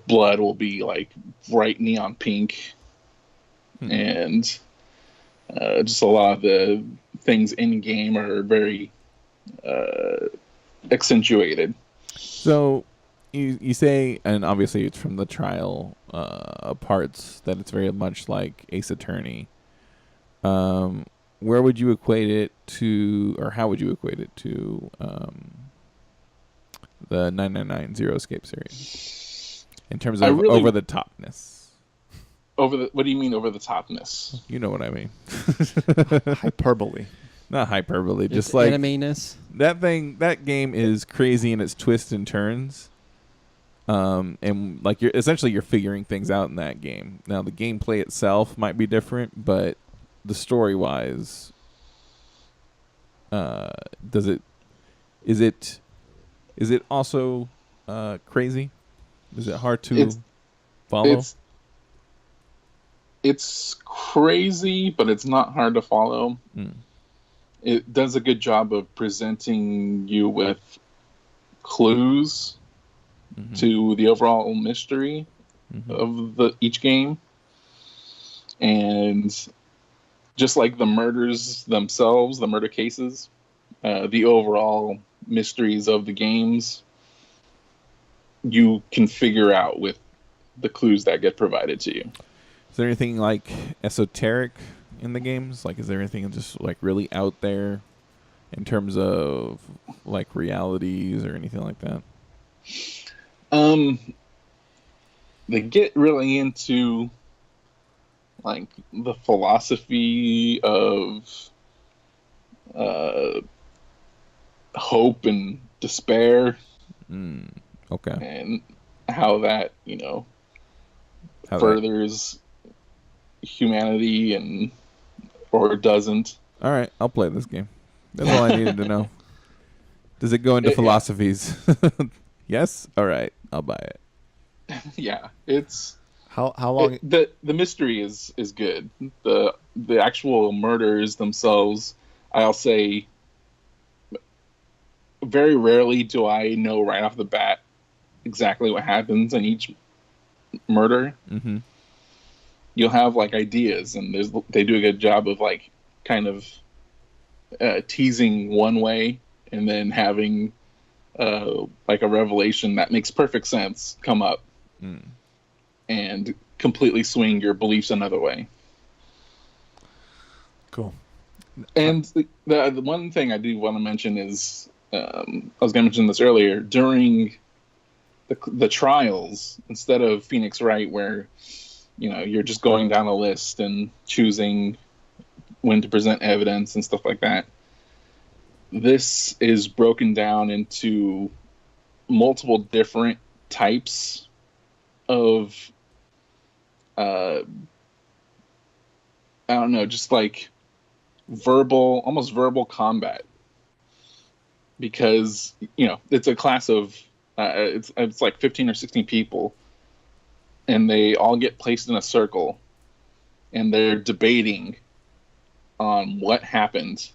blood will be like bright neon pink, and just a lot of the things in game are very accentuated. So you say, and obviously it's from the trial parts, that it's very much like Ace Attorney. Where would you equate it to, or how would you equate it to the 999 Zero Escape series in terms of over the topness? What do you mean over the topness? You know what I mean. hyperbole. Not hyperbole, It's just like anime-ness. that game is crazy in its twists and turns. And like you're figuring things out in that game. Now the gameplay itself might be different, but the story wise, is it also crazy? Is it hard to follow? It's crazy, but it's not hard to follow. It does a good job of presenting you with clues to the overall mystery of each game. And just like the murders themselves, the murder cases, the overall mysteries of the games, you can figure out with the clues that get provided to you. Is there anything like esoteric in the games? Like, is there anything just like really out there in terms of like realities or anything like that? They get really into like the philosophy of hope and despair. Okay. And how that, furthers humanity or doesn't. All right, I'll play this game. That's all I needed to know. Does it go into philosophies? Yes? All right, I'll buy it. Yeah, it's how long the mystery is good. The actual murders themselves, I'll say, very rarely do I know right off the bat exactly what happens in each murder. You'll have like ideas, and they do a good job of like kind of teasing one way and then having like a revelation that makes perfect sense come up and completely swing your beliefs another way. Cool. And the one thing I do want to mention is I was going to mention this earlier, during the trials, instead of Phoenix Wright, where you're just going down a list and choosing when to present evidence and stuff like that, this is broken down into multiple different types of I don't know, just like almost verbal combat, because it's a class of it's like 15 or 16 people, and they all get placed in a circle, and they're debating on what happened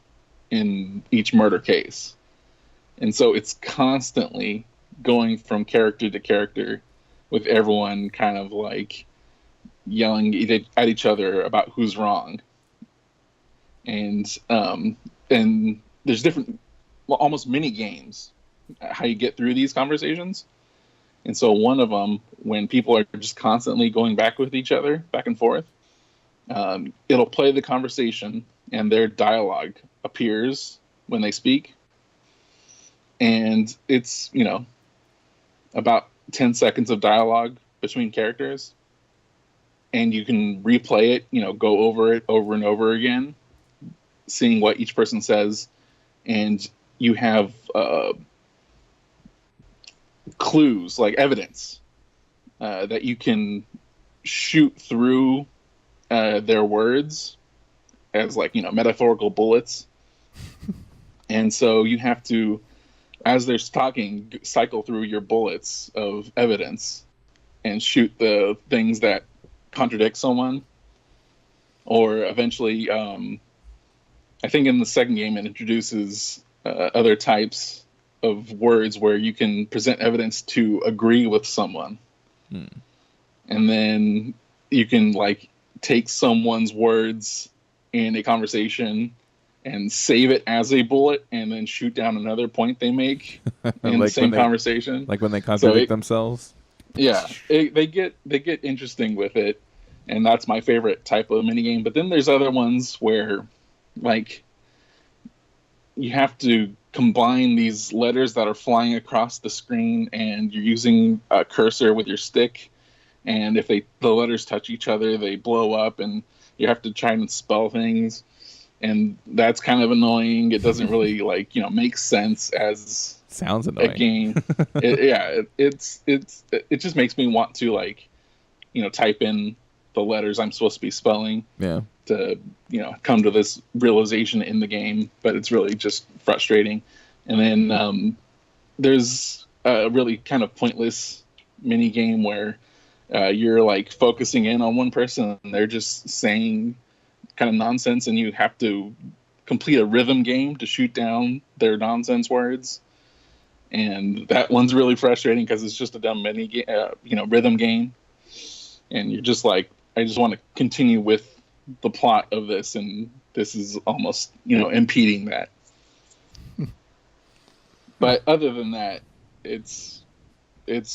in each murder case. And so it's constantly going from character to character, with everyone kind of like yelling at each other about who's wrong. And there's different, almost mini games, how you get through these conversations. And so one of them, when people are just constantly going back with each other, back and forth, it'll play the conversation, and their dialogue appears when they speak. And it's, about 10 seconds of dialogue between characters. And you can replay it, go over it over and over again, seeing what each person says. And you have clues, like evidence, that you can shoot through their words as like, metaphorical bullets. And so you have to, as they're talking, cycle through your bullets of evidence and shoot the things that contradict someone. Or eventually, I think in the second game, it introduces other types of words where you can present evidence to agree with someone. And then you can like take someone's words in a conversation and save it as a bullet, and then shoot down another point they make in the same conversation. Like when they contradict themselves. Yeah, they get interesting with it, and that's my favorite type of minigame. But then there's other ones where, like, you have to combine these letters that are flying across the screen, and you're using a cursor with your stick, and if the letters touch each other, they blow up, and you have to try and spell things. And that's kind of annoying. It doesn't really make sense as sounds annoying. A game. It just makes me want to type in the letters I'm supposed to be spelling. Yeah. To come to this realization in the game, but it's really just frustrating. And then there's a really kind of pointless mini game where you're like focusing in on one person, and they're just saying kind of nonsense, and you have to complete a rhythm game to shoot down their nonsense words. And that one's really frustrating because it's just a dumb rhythm game, and you're just like, I just want to continue with the plot of this, and this is almost impeding that. But other than that, it's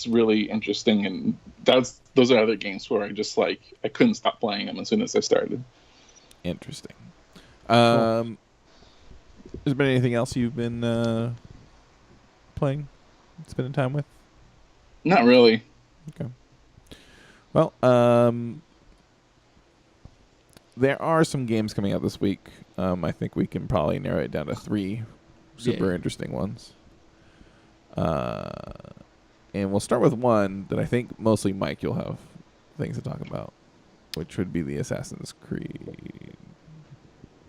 really interesting, and those are other games where I just I couldn't stop playing them as soon as I started. Interesting. Has there been anything else you've been playing, spending time with? Not really. Okay. Well, there are some games coming out this week. I think we can probably narrow it down to 3 super interesting ones. And we'll start with one that I think mostly Mike, you'll have things to talk about, which would be the Assassin's Creed.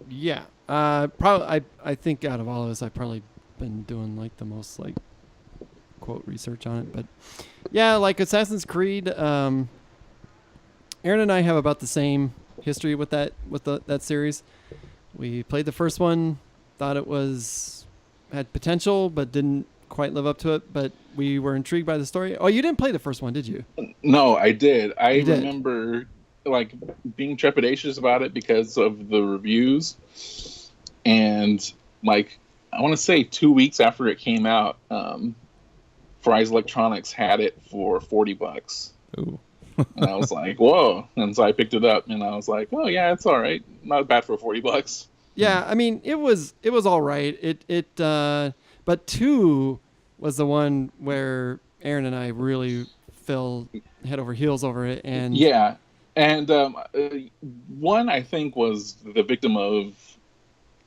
Yeah. Probably. I think out of all of us, I've probably been doing the most quote research on it. But yeah, Assassin's Creed. Aaron and I have about the same history with that series. We played the first one, thought it had potential, but didn't quite live up to it. But we were intrigued by the story. Oh, you didn't play the first one, did you? No, I did. I remember being trepidatious about it because of the reviews, and I want to say 2 weeks after it came out, Fry's Electronics had it for $40. Ooh. And I was like, whoa. And so I picked it up, and I was like, oh yeah, it's all right, not bad for $40. Yeah, I mean, it was all right. It But 2 was the one where Aaron and I really fell head over heels over it. And yeah, and 1 I think was the victim of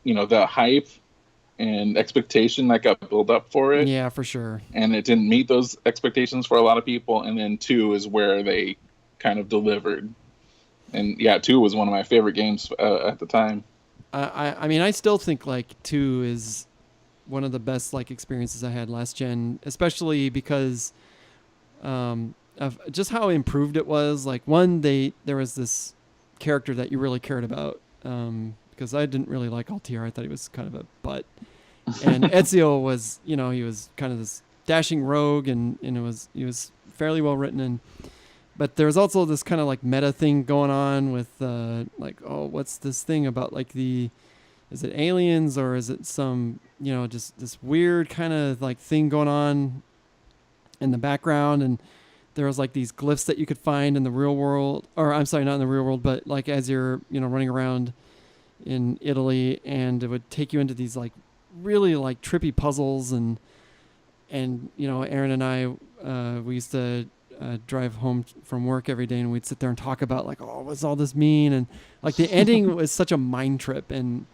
the hype and expectation that got built up for it. yeah, for sure. And it didn't meet those expectations for a lot of people. And then 2 is where they kind of delivered. And yeah, 2 was one of my favorite games at the time. I mean, I still think like 2 is one of the best like experiences I had last gen, especially because of just how improved it was. Like 1, there was this character that you really cared about, because I didn't really like Altair. I thought he was kind of a butt. And Ezio was, he was kind of this dashing rogue, and he was fairly well written. But there was also this kind of like meta thing going on with like, oh, what's this thing about like is it aliens or is it some, just this weird kind of like thing going on in the background. And there was like these glyphs that you could find in the real world, or I'm sorry, not in the real world, but like as you're, running around in Italy, and it would take you into these like really like trippy puzzles. And Aaron and I, we used to drive home from work every day, and we'd sit there and talk about like, oh, what's all this mean? And like the ending was such a mind trip. And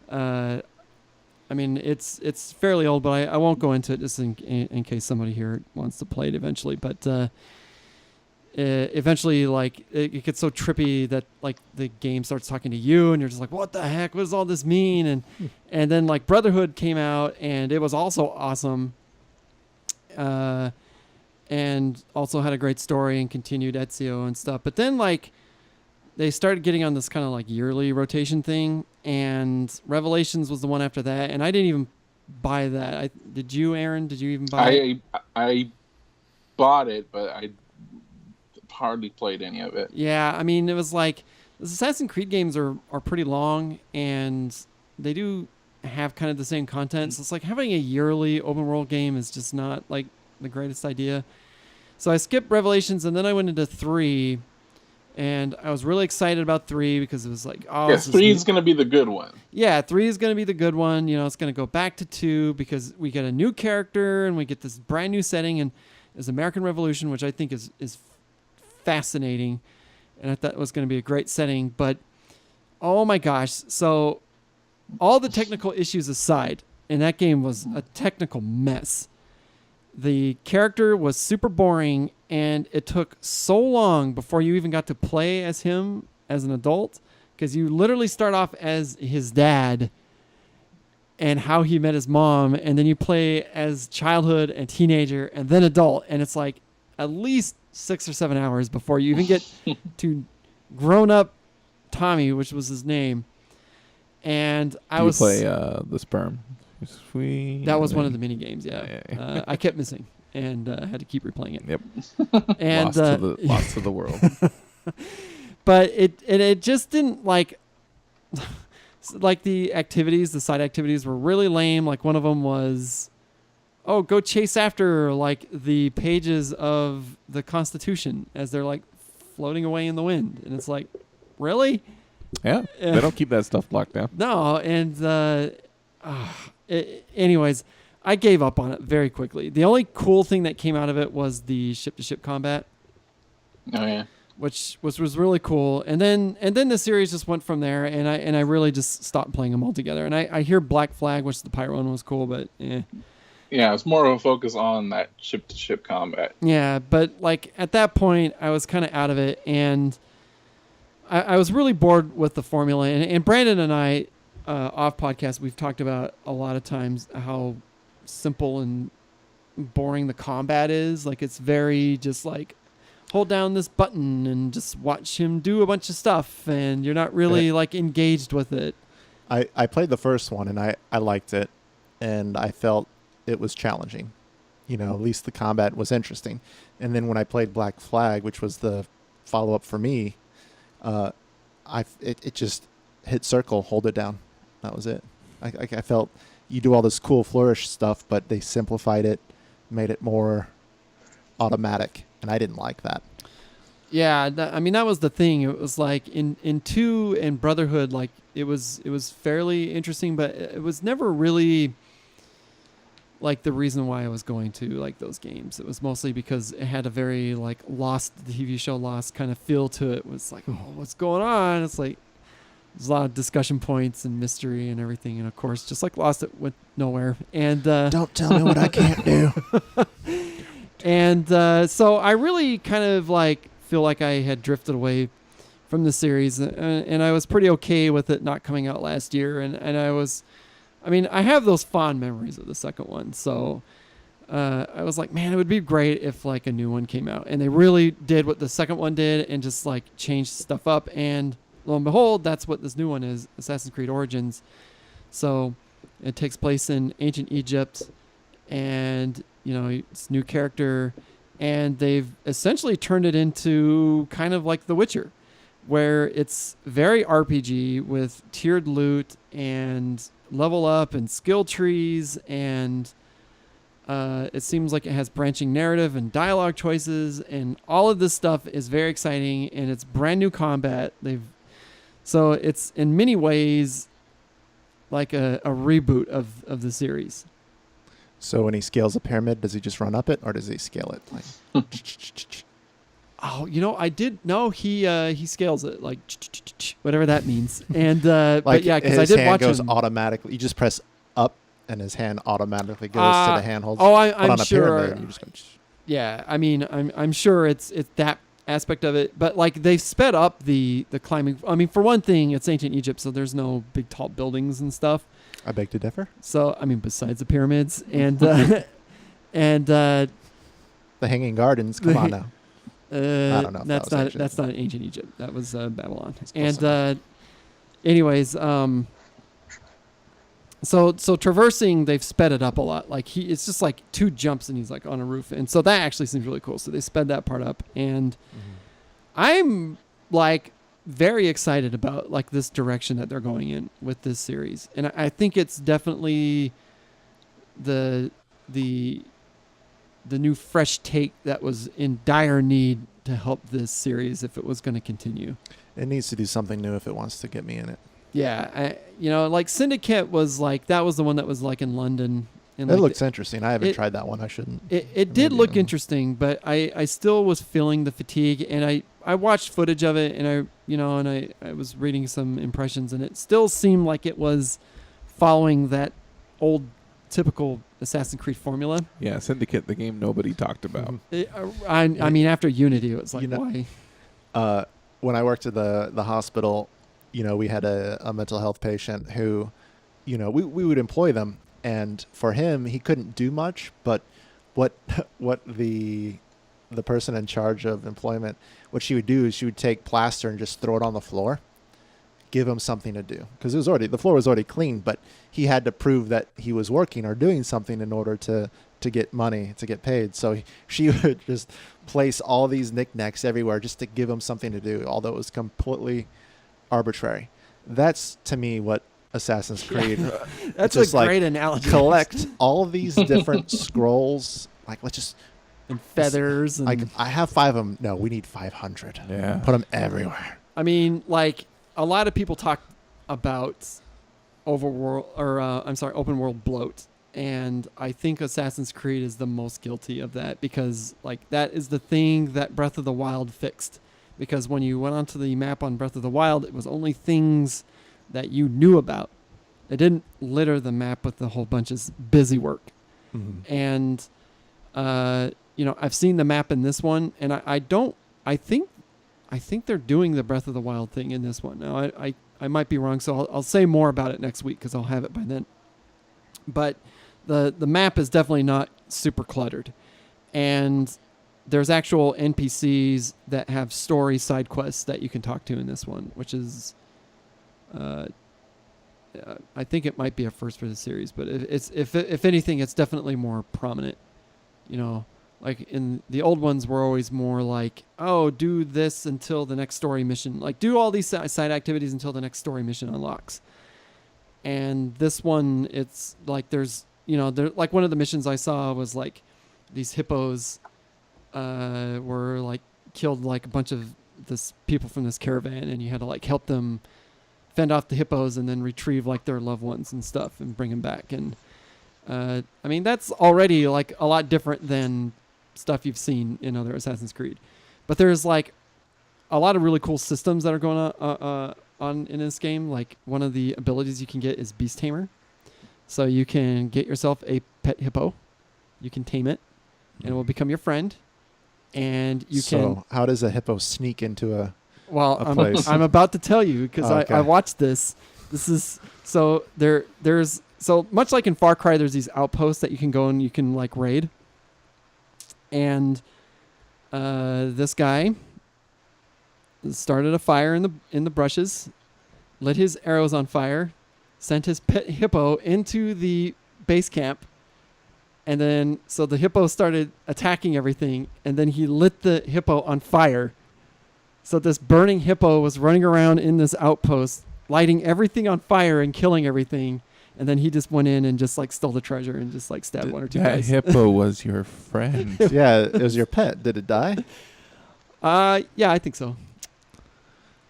I mean, it's fairly old, but I won't go into it just in case somebody here wants to play it eventually. But eventually, like it gets so trippy that like the game starts talking to you, and you're just like, what the heck? What does all this mean? And then like Brotherhood came out, and it was also awesome. And also had a great story and continued Ezio and stuff. But then like they started getting on this kind of like yearly rotation thing, and Revelations was the one after that, and I didn't even buy that. Did you, Aaron? Did you even buy it? I bought it, but I hardly played any of it. Yeah, I mean, it was like the Assassin's Creed games are pretty long, and they do have kind of the same content. So it's like having a yearly open world game is just not like the greatest idea. So I skipped Revelations, and then I went into 3, and I was really excited about 3 because it was like, oh, yes, 3 is going to be the good one. Yeah, 3 is going to be the good one. It's going to go back to 2 because we get a new character and we get this brand new setting, and it's American Revolution, which I think is fascinating, and I thought it was going to be a great setting. But oh my gosh, so all the technical issues aside, and that game was a technical mess. The character was super boring, and it took so long before you even got to play as him as an adult, because you literally start off as his dad and how he met his mom, and then you play as childhood and teenager and then adult, and it's like at least 6 or 7 hours before you even get to grown-up Tommy, which was his name. And I was play the sperm. Sweet. That was one of the mini games. Yeah. I kept missing, and had to keep replaying it. Yep. And lost to the world. But it just didn't like the activities. The side activities were really lame. Like one of them was, oh, go chase after like the pages of the Constitution as they're like floating away in the wind, and it's like, really? Yeah. They don't keep that stuff locked down. No, and anyways, I gave up on it very quickly. The only cool thing that came out of it was the ship-to-ship combat. Oh yeah, which was really cool. And then the series just went from there, and I really just stopped playing them altogether. And I hear Black Flag, which the pirate one was cool, but yeah, it's more of a focus on that ship-to-ship combat. Yeah, but like at that point, I was kind of out of it, and I was really bored with the formula. And Brandon and I, off podcast, we've talked about a lot of times how simple and boring the combat is. Like it's very just like hold down this button and just watch him do a bunch of stuff, and you're not really like engaged with it. I played the first one, and I liked it, and I felt it was challenging. At least the combat was interesting. And then when I played Black Flag, which was the follow-up for me, it just hit circle, hold it down. That was it. I felt you do all this cool flourish stuff, but they simplified it, made it more automatic, and I didn't like that. Yeah, that was the thing. It was like in 2 and Brotherhood, like it was fairly interesting, but it was never really like the reason why I was going to like those games. It was mostly because it had a very like Lost, the TV show Lost kind of feel to it. It was like, oh, what's going on? It's like there's a lot of discussion points and mystery and everything. And of course, just like Lost, it went nowhere. And don't tell me what I can't do. And so I really kind of like feel like I had drifted away from the series, and I was pretty okay with it not coming out last year. And I have those fond memories of the second one. So I was like, man, it would be great if like a new one came out. And they really did what the second one did and just like changed stuff up. And lo and behold, that's what this new one is, Assassin's Creed Origins. So it takes place in ancient Egypt, and it's a new character, and they've essentially turned it into kind of like The Witcher, where it's very RPG with tiered loot and level up and skill trees, and it seems like it has branching narrative and dialogue choices, and all of this stuff is very exciting, and it's brand new combat. So it's in many ways like a reboot of the series. So when he scales a pyramid, does he just run up it, or does he scale it like? Oh, I did know he scales it like whatever that means. And but yeah, because I did watch goes him. automatically. You just press up, and his hand automatically goes to the handholds. Oh, But I'm on a sure. pyramid, you just go, Yeah, I mean, I'm sure it's that aspect of it, but like they've sped up the climbing. I mean, for one thing, it's ancient Egypt, so there's no big tall buildings and stuff. I beg to differ. So I mean, besides the pyramids and and The Hanging Gardens. Come on now. I don't know if That's that was not ancient. that's not ancient Egypt. That was Babylon. It's close And anyways, so traversing, they've sped it up a lot. Like it's just like 2 jumps and he's like on a roof, and so that actually seems really cool. So they sped that part up, and I'm like very excited about like this direction that they're going in with this series, and I think it's definitely the new fresh take that was in dire need to help this series if it was going to continue. It needs to do something new if it wants to get me in it. Yeah, like Syndicate was like, that was the one that was like in London. And It like looks interesting. I haven't tried that one. I shouldn't. It did Maybe look I'll- interesting, but I still was feeling the fatigue, and I watched footage of it, and I was reading some impressions, and it still seemed like it was following that old typical Assassin's Creed formula. Yeah, Syndicate, the game nobody talked about. I mean, after Unity, it was like, You know- why? When I worked at the hospital, we had a mental health patient who, we would employ them, and for him, he couldn't do much. But what the person in charge of employment, what she would do is she would take plaster and just throw it on the floor, give him something to do, because the floor was already clean, but he had to prove that he was working or doing something in order to get money, to get paid. So she would just place all these knickknacks everywhere just to give him something to do, although it was completely arbitrary. That's to me what Assassin's Creed. That's just a great analogy. Collect all these different scrolls. Like, let's just And feathers. And like, I have 5 of them. No, we need 500. Yeah. Put them everywhere. I mean, like, a lot of people talk about open world bloat, and I think Assassin's Creed is the most guilty of that, because like that is the thing that Breath of the Wild fixed. Because when you went onto the map on Breath of the Wild, it was only things that you knew about. It didn't litter the map with a whole bunch of busy work. Mm-hmm. And I've seen the map in this one, and I think they're doing the Breath of the Wild thing in this one. Now I might be wrong, so I'll say more about it next week because I'll have it by then. But the map is definitely not super cluttered, and there's actual NPCs that have story side quests that you can talk to in this one, which is I think it might be a first for the series, but if anything, it's definitely more prominent. Like in the old ones were always more like, oh, do this until the next story mission, like do all these side activities until the next story mission unlocks. And this one, it's like there's like one of the missions I saw was like these hippos were like killed like a bunch of this people from this caravan, and you had to like help them fend off the hippos and then retrieve like their loved ones and stuff and bring them back. And I mean, that's already like a lot different than stuff you've seen in other Assassin's Creed. But there's like a lot of really cool systems that are going on in this game. Like one of the abilities you can get is Beast Tamer. So you can get yourself a pet hippo. You can tame it, and it will become your friend. And you can. So how does a hippo sneak into a? Well, a place? I'm about to tell you because Okay. I watched this. This is so there's so much like in Far Cry. There's these outposts that you can go and you can like raid. And this guy started a fire in the brushes, lit his arrows on fire, sent his pet hippo into the base camp, and then so the hippo started attacking everything, and then he lit the hippo on fire. So this burning hippo was running around in this outpost, lighting everything on fire and killing everything. And then he just went in and just like stole the treasure and just like stabbed one or two That guys. hippo was your friend. Yeah, it was your pet. Did it die? Yeah, I think so.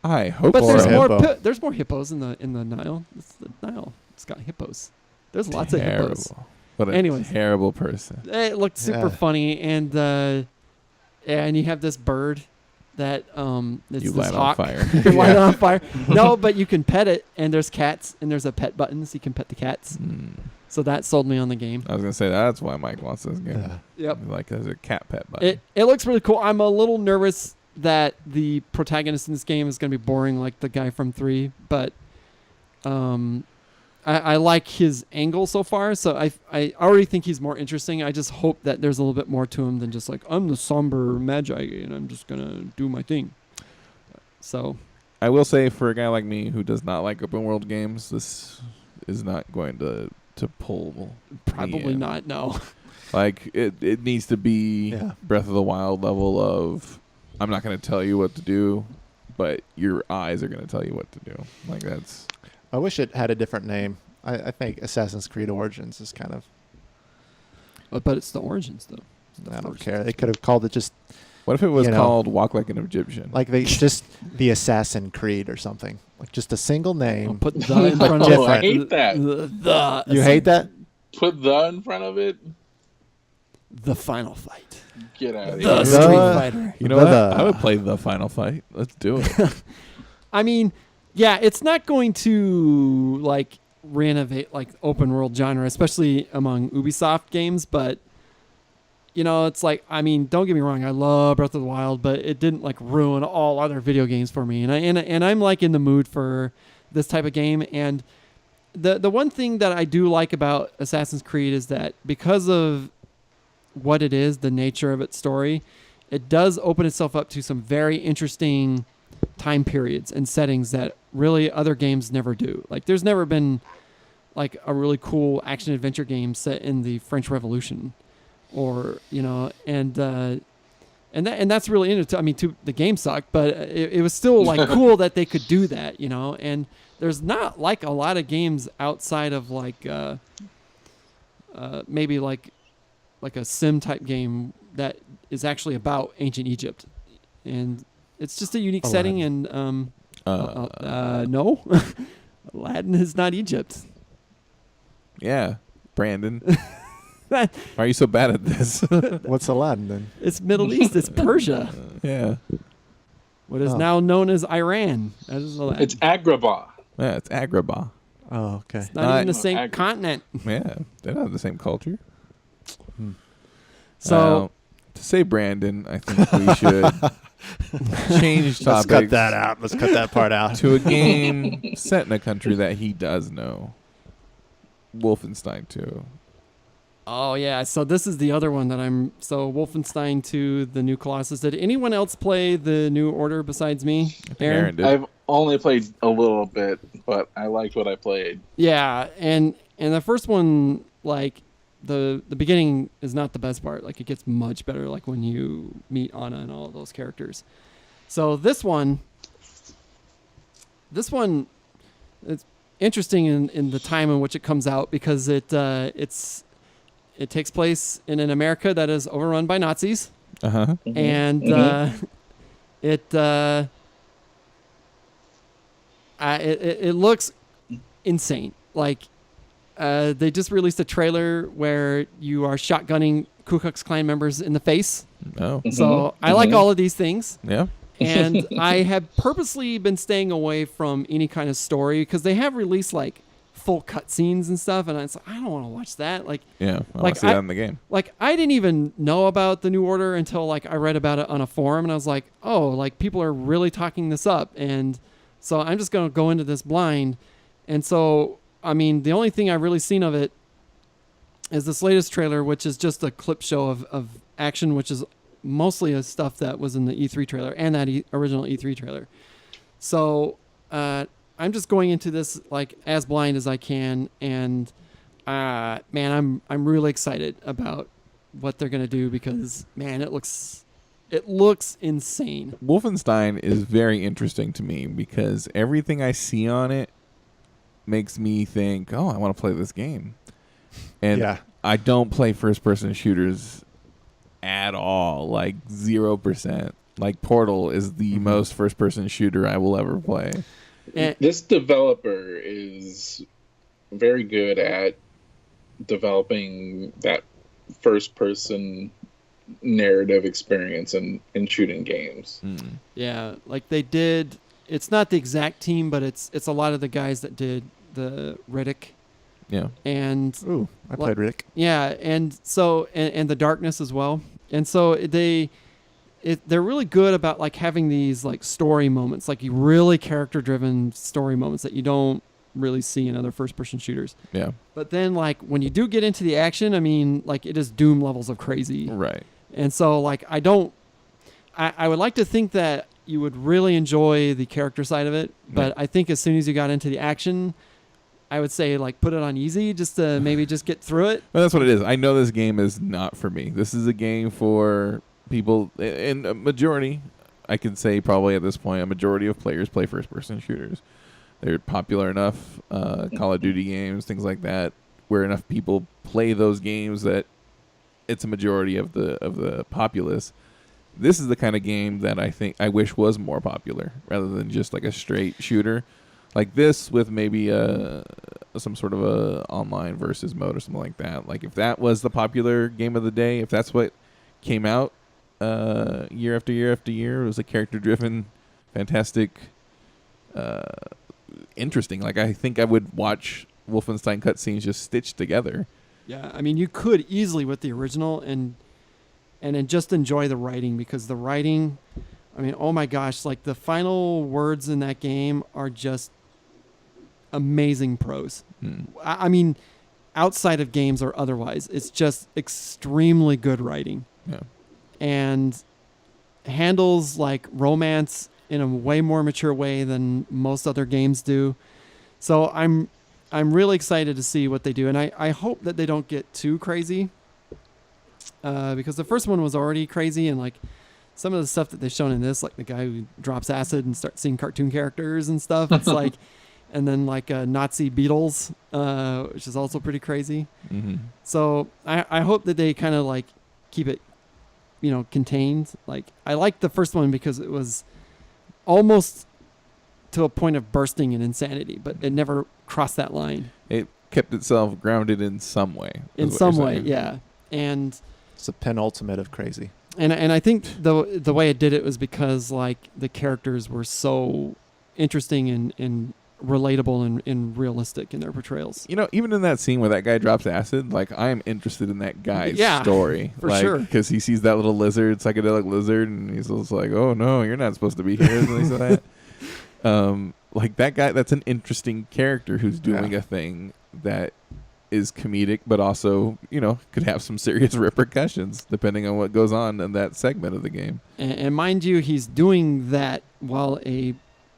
I hope But Or there's a so. more. hippo. There's more hippos in the Nile. It's the Nile. It's got hippos. There's lots of hippos. Terrible. What a Anyways. terrible person. It looked super Yeah. funny, and you have this bird that it's You this light on hawk. fire. You light it on fire. No, but you can pet it, and there's cats, and there's a pet button, so you can pet the cats. Mm. So that sold me on the game. I was gonna say that's why Mike wants this game. Yeah. Yep. Like there's a cat pet button. It looks really cool. I'm a little nervous that the protagonist in this game is going to be boring like the guy from 3, but I like his angle so far, so I already think he's more interesting. I just hope that there's a little bit more to him than just like, I'm the somber magi and I'm just going to do my thing. So I will say for a guy like me who does not like open world games, this is not going to pull. probably me in. not, no. Like it needs to be Yeah. Breath of the Wild level of I'm not going to tell you what to do, but your eyes are going to tell you what to do. Like that's. I wish it had a different name. I think Assassin's Creed Origins is kind of. But it's the Origins, though. It's the I don't first. care. They could have called it just What if it was You know. called Walk Like an Egyptian? like they just the Assassin Creed or something. Like just a single I'll name. put the in front of different. I hate that. The You hate that? Put the in front of it. The final fight. Get out of The here. Street The- Fighter. you know what? the- I would play the final fight. Let's do it. I mean, yeah, it's not going to like renovate like open world genre, especially among Ubisoft games, but you know, it's like, I mean, don't get me wrong, I love Breath of the Wild, but it didn't like ruin all other video games for me. And I'm like in the mood for this type of game. And the one thing that I do like about Assassin's Creed is that because of what it is, the nature of its story, it does open itself up to some very interesting time periods and settings that really other games never do. Like there's never been like a really cool action adventure game set in the French Revolution, or you know, and that's really interesting. I mean, the game sucked, but it was still like cool that they could do that, you know. And there's not like a lot of games outside of like maybe like a sim type game that is actually about ancient Egypt, and it's just a unique setting. And no, Aladdin is not Egypt. Yeah, Brandon. Why are you so bad at this? What's Aladdin then? It's Middle East. It's Persia. Yeah. What is Oh. now known as Iran. That is Aladdin. It's Agrabah. Yeah, it's Agrabah. Oh, okay. It's not even the not same Agrabah. continent. Yeah, they don't have the same culture. So To say Brandon, I think we should change topics Let's cut that out. Let's cut that part out. to a game set in a country that he does know. Wolfenstein 2. oh yeah, so this is the other one that Wolfenstein 2, the new Colossus. Did anyone else play the New Order besides me? I think Aaron did. I've only played a little bit, but I liked what I played. Yeah, and the first one, like the beginning is not the best part. Like it gets much better, like when you meet Anna and all of those characters. So this one, it's interesting in the time in which it comes out because it takes place in an America that is overrun by Nazis. Uh-huh. And it looks insane. Like they just released a trailer where you are shotgunning Ku Klux Klan members in the face. Oh. So I like all of these things. Yeah. And I have purposely been staying away from any kind of story because they have released like full cutscenes and stuff, and I was like, I don't want to watch that. Like, Yeah. I Like, want to see that in the game. like I didn't even know about the New Order until like I read about it on a forum, and I was like, oh, like people are really talking this up, and so I'm just gonna go into this blind. And so, I mean, the only thing I've really seen of it is this latest trailer, which is just a clip show of action, which is mostly of stuff that was in the E3 trailer and that original E3 trailer. So I'm just going into this like as blind as I can, and man, I'm really excited about what they're gonna do because man, it looks insane. Wolfenstein is very interesting to me because everything I see on it makes me think, oh, I want to play this game. And Yeah. I don't play first-person shooters at all, like 0%. Like Portal is the most first-person shooter I will ever play. And, This developer is very good at developing that first-person narrative experience in shooting games. yeah, like they did. It's not the exact team, but it's a lot of the guys that did the Riddick Yeah. and Ooh, I played Rick. yeah, and so and the Darkness as well. And so they're really good about like having these like story moments, like really character-driven story moments that you don't really see in other first-person shooters. Yeah. But then like when you do get into the action, I mean, like it is Doom levels of crazy. Right. And so like I would like to think that you would really enjoy the character side of it, but I think as soon as you got into the action, I would say like put it on easy just to maybe just get through it. Well, that's what it is. I know this game is not for me. This is a game for people, and a majority, I could say probably at this point, a majority of players play first-person shooters. They're popular enough, Call of Duty games, things like that, where enough people play those games that it's a majority of the populace. This is the kind of game that I wish was more popular rather than just like a straight shooter. Like this with maybe some sort of a online versus mode or something like that. Like if that was the popular game of the day, if that's what came out year after year after year, it was a character-driven, fantastic, interesting. Like I think I would watch Wolfenstein cutscenes just stitched together. Yeah, I mean you could easily with the original and then just enjoy the writing because the writing, I mean, oh my gosh, like the final words in that game are just amazing prose. I mean, outside of games or otherwise, it's just extremely good writing. Yeah. And handles like romance in a way more mature way than most other games do. So I'm really excited to see what they do, and I hope that they don't get too crazy because the first one was already crazy, and like some of the stuff that they've shown in this, like the guy who drops acid and starts seeing cartoon characters and stuff, it's like, and then like Nazi beetles, which is also pretty crazy. Mm-hmm. So I hope that they kind of like keep it, contained. Like I liked the first one because it was almost to a point of bursting in insanity, but it never crossed that line. It kept itself grounded in some way. In some way, yeah. And It's the penultimate of crazy. and I think the way it did it was because like the characters were so interesting and relatable and realistic in their portrayals. Even in that scene where that guy drops acid, like I am interested in that guy's story. For sure. Because he sees that little lizard, psychedelic lizard, and he's just like, oh no, you're not supposed to be here. And things like that. Like that guy, that's an interesting character who's doing a thing that is comedic, but also, could have some serious repercussions depending on what goes on in that segment of the game. And mind you, he's doing that while a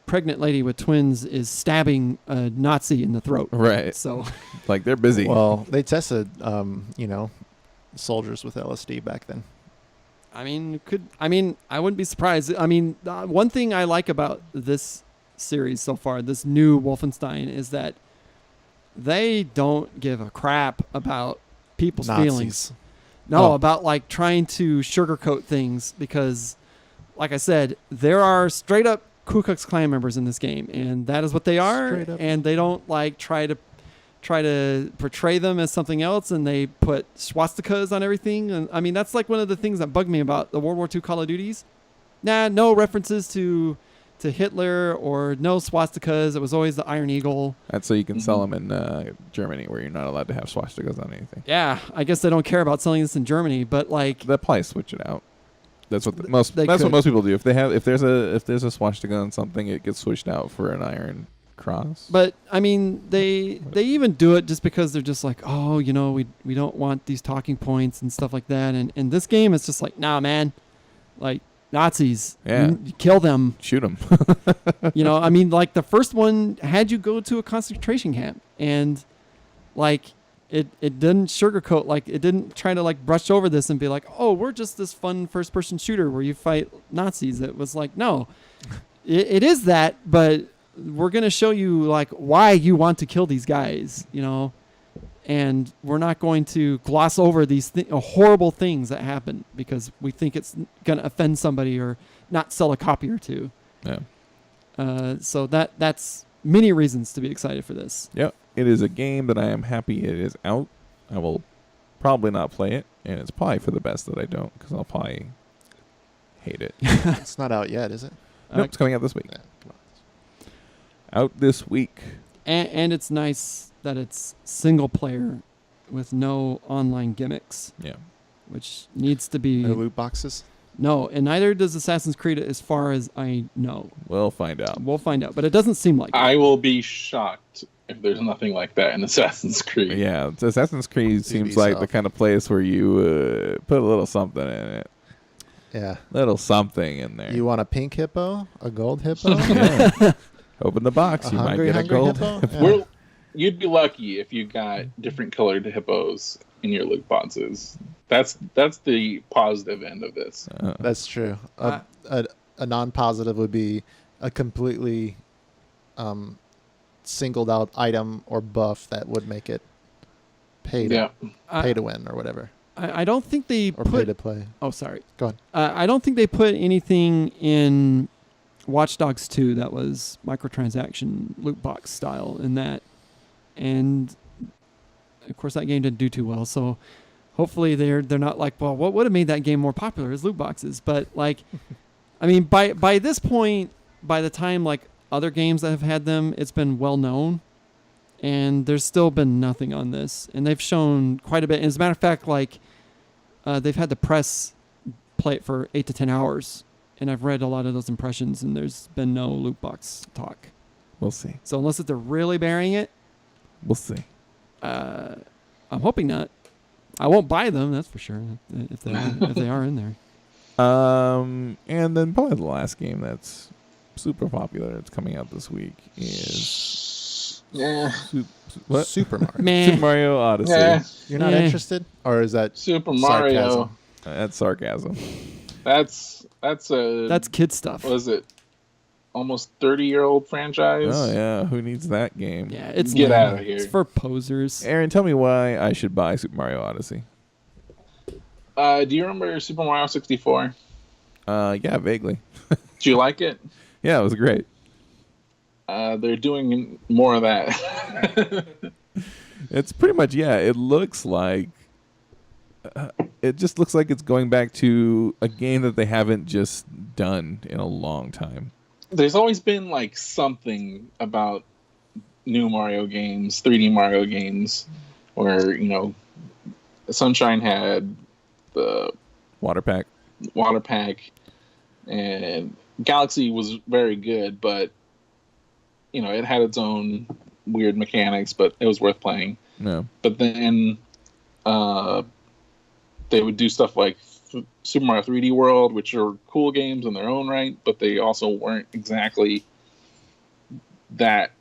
pregnant lady with twins is stabbing a Nazi in the throat. Right. So, like they're busy. Well, they tested, soldiers with LSD back then. I wouldn't be surprised. I mean, one thing I like about this series so far, this new Wolfenstein, is that they don't give a crap about people's Nazis. feelings. No, Oh. about like trying to sugarcoat things because, like I said, there are straight up Ku Klux Klan members in this game, and that is what they are. Straight up. And they don't like try to try to portray them as something else, and they put swastikas on everything. And I mean, that's like one of the things that bugged me about the World War II Call of Duties. No references to Hitler or no swastikas. It was always the Iron Eagle. That's so you can sell them in Germany, where you're not allowed to have swastikas on anything. Yeah, I guess they don't care about selling this in Germany, but like They'll probably switch it out. That's what They what could. most people do. If there's a swastika on something, it gets switched out for an iron cross. But I mean, they even do it just because they're just like, oh, we don't want these talking points and stuff like that. And in this game, it's just like, nah, man, like Nazis, Yeah. you kill them. Shoot them. I mean, like the first one had you go to a concentration camp, and like it didn't sugarcoat, like it didn't try to like brush over this and be like, oh, we're just this fun first person shooter where you fight Nazis. It was like, no, it is that, but we're going to show you like why you want to kill these guys, and we're not going to gloss over these horrible things that happen because we think it's going to offend somebody or not sell a copy or two. Yeah. So that's many reasons to be excited for this. Yep. It is a game that I am happy it is out. I will probably not play it, and it's probably for the best that I don't, because I'll probably hate it. It's not out yet, is it? Nope, it's coming out this week. Yeah, come on. Out this week. And it's nice that it's single player with no online gimmicks, Yeah. which needs to be... No loot boxes? No, and neither does Assassin's Creed as far as I know. We'll find out. We'll find out, but it doesn't seem like I will be shocked if there's nothing like that in Assassin's Creed. Yeah, Assassin's Creed seems like the kind of place where you put a little something in it. Yeah. Little something in there. You want a pink hippo? A gold hippo? Yeah. Open the box. You might get a gold. hippo? Yeah. You'd be lucky if you got different colored hippos in your loot boxes. That's the positive end of this. That's true. A non-positive would be a completely singled out item or buff that would make it pay to win or whatever. I don't think they Or put... pay to play. Oh, sorry. Go on. I don't think they put anything in Watch Dogs 2 that was microtransaction loot box style in that. And, of course, that game didn't do too well. So, hopefully they're not like, well, what would have made that game more popular is loot boxes. But, like, I mean, by this point, by the time, like, other games that have had them, it's been well known. And there's still been nothing on this. And they've shown quite a bit. And as a matter of fact, like, they've had the press play it for 8 to 10 hours. And I've read a lot of those impressions, and there's been no loot box talk. We'll see. So unless they're really burying it, We'll see. I'm hoping not. I won't buy them, that's for sure, if they are in there. And then probably the last game that's super popular that's coming out this week is what? Super Mario. Meh. Super Mario Odyssey. Yeah. You're not interested? Or is that Super Mario. sarcasm? That's sarcasm. That's That's kid stuff. what is it? Almost 30-year-old franchise. Oh yeah, who needs that game? Yeah, it's Get lame. out of here. It's for posers. Aaron, tell me why I should buy Super Mario Odyssey. Do you remember Super Mario 64? Yeah, vaguely. Do you like it? Yeah, it was great. They're doing more of that. It's pretty much, yeah, it looks like it just looks like it's going back to a game that they haven't just done in a long time. There's always been like something about new Mario games, 3D Mario games, where Sunshine had the Water pack. water pack, and Galaxy was very good, but it had its own weird mechanics, but it was worth playing. No. But then they would do stuff like Super Mario 3D World, which are cool games in their own right, but they also weren't exactly that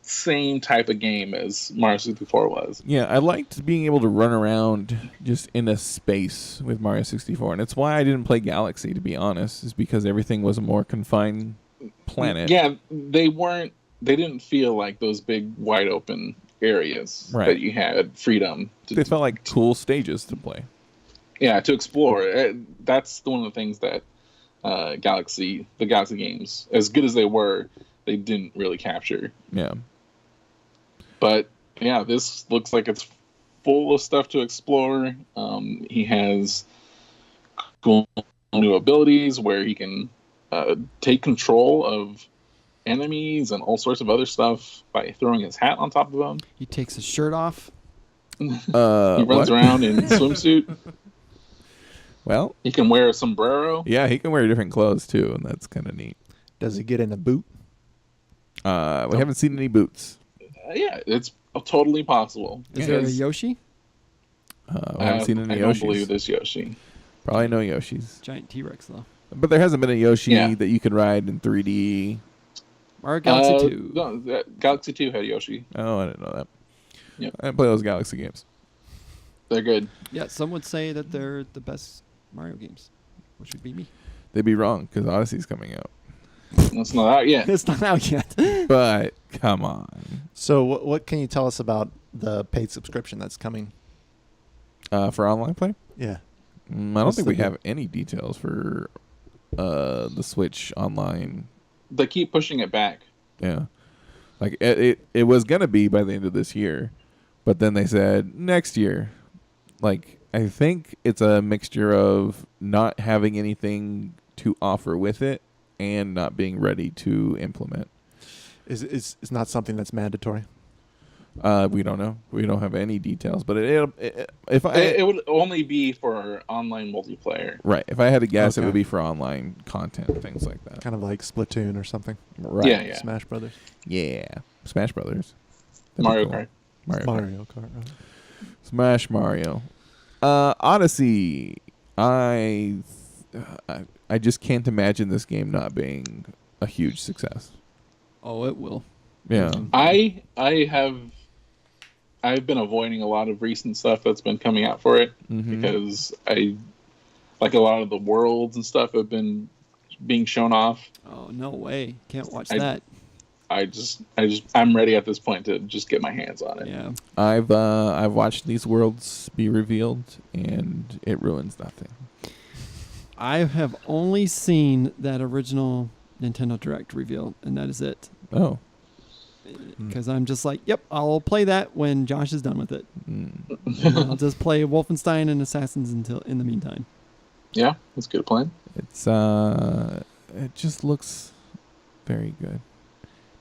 same type of game as Mario 64 was. Yeah, I liked being able to run around just in a space with Mario 64, and it's why I didn't play Galaxy, to be honest, is because everything was a more confined planet. Yeah, they didn't feel like those big wide open areas that you had freedom to, they felt like cool stages to play. Yeah, to explore. That's one of the things that the Galaxy games, as good as they were, they didn't really capture. Yeah. But yeah, this looks like it's full of stuff to explore. He has cool new abilities where he can take control of enemies and all sorts of other stuff by throwing his hat on top of them. He takes his shirt off. He runs around in swimsuit. Well, he can wear a sombrero. Yeah, he can wear different clothes too, and that's kind of neat. Does he get in a boot? We haven't seen any boots. Yeah, it's totally possible. Is there a Yoshi? We haven't seen any I Yoshis. don't believe there's Yoshi. Probably no Yoshis. Giant T-Rex though. But there hasn't been a Yoshi that you could ride in 3D. Mario Galaxy 2. No, Galaxy 2 had Yoshi. Oh, I didn't know that. Yep. I didn't play those Galaxy games. They're good. Yeah, some would say that they're the best Mario games, which would be me. They'd be wrong because Odyssey's coming out. It's not out yet. It's not out yet. But come on. So what can you tell us about the paid subscription that's coming? For online play? Yeah. I don't What's think the we have any details for the Switch online. They keep pushing it back. Yeah. Like it was going to be by the end of this year, but then they said next year. Like I think it's a mixture of not having anything to offer with it and not being ready to implement. Is not something that's mandatory? We don't know. We don't have any details, but it would only be for online multiplayer. Right. If I had to guess, Okay. it would be for online content, things like that. Kind of like Splatoon or something. Right. Yeah. Smash Brothers. Yeah. Smash Brothers. That'd be Mario cool. Kart. Mario Kart. Right. Smash Mario. Odyssey. I just can't imagine this game not being a huge success. Oh, it will. Yeah. I've been avoiding a lot of recent stuff that's been coming out for it Mhm. because I like a lot of the worlds and stuff have been being shown off. Oh, no way. Can't watch I- that. I'm ready at this point to just get my hands on it. Yeah. I've watched these worlds be revealed, and it ruins nothing. I have only seen that original Nintendo Direct reveal, and that is it. Oh. Because I'm just like, yep, I'll play that when Josh is done with it. Mm. And I'll just play Wolfenstein and Assassins until in the meantime. Yeah, that's a good plan. It's it just looks very good.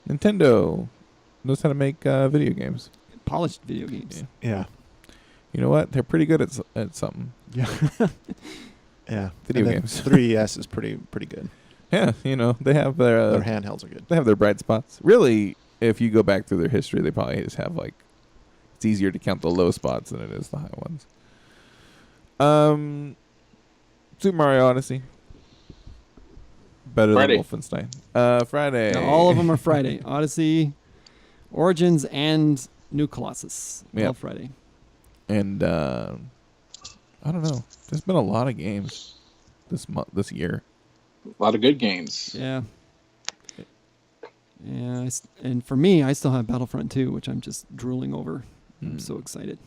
Nintendo knows how to make video games. Polished video games. Yeah. Yeah. You know what? They're pretty good at something. Yeah. Yeah. Video And then games. 3DS is pretty good. Yeah, you know, they have Their their handhelds are good. they have their bright spots. Really, if you go back through their history, they probably just have like it's easier to count the low spots than it is the high ones. Super Mario Odyssey. Better Friday. than Wolfenstein. Friday. Yeah, all of them are Friday. Odyssey, Origins, and New Colossus. Yep. All Friday. And I don't know. There's been a lot of games this year. A lot of good games. Yeah. Yeah, and for me, I still have Battlefront 2, which I'm just drooling over. I'm so excited.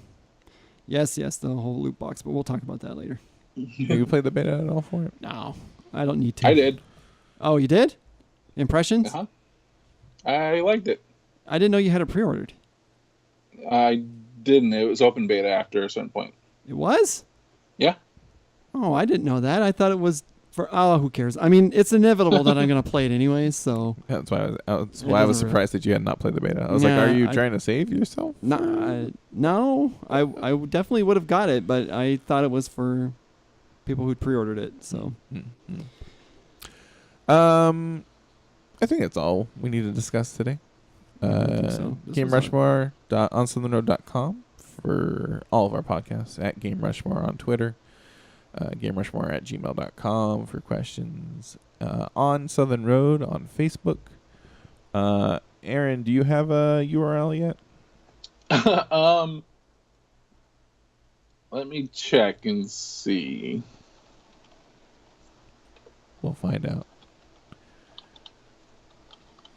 Yes, the whole loot box, but we'll talk about that later. Have you played the beta at all for it? No, I don't need to. I did. Oh, you did? Impressions? Uh-huh. I liked it. I didn't know you had it pre-ordered. I didn't. It was open beta after a certain point. It was? Yeah. Oh, I didn't know that. I thought it was for. Oh, who cares? I mean, it's inevitable that I'm going to play it anyways. So. Yeah, that's why I was doesn't really- surprised that you had not played the beta. I was Yeah, like, "Are you I- trying to save yourself?" No, I definitely would have got it, but I thought it was for people who'd pre-ordered it. So. Mm-hmm. I think that's all we need to discuss today. I think so. This Game was Rushmore onsouthernroad.com for all of our podcasts, at Game Rushmore on Twitter, Game Rushmore at gmail.com for questions, on Southern Road on Facebook. Aaron, do you have a URL yet? Let me check and see. We'll find out.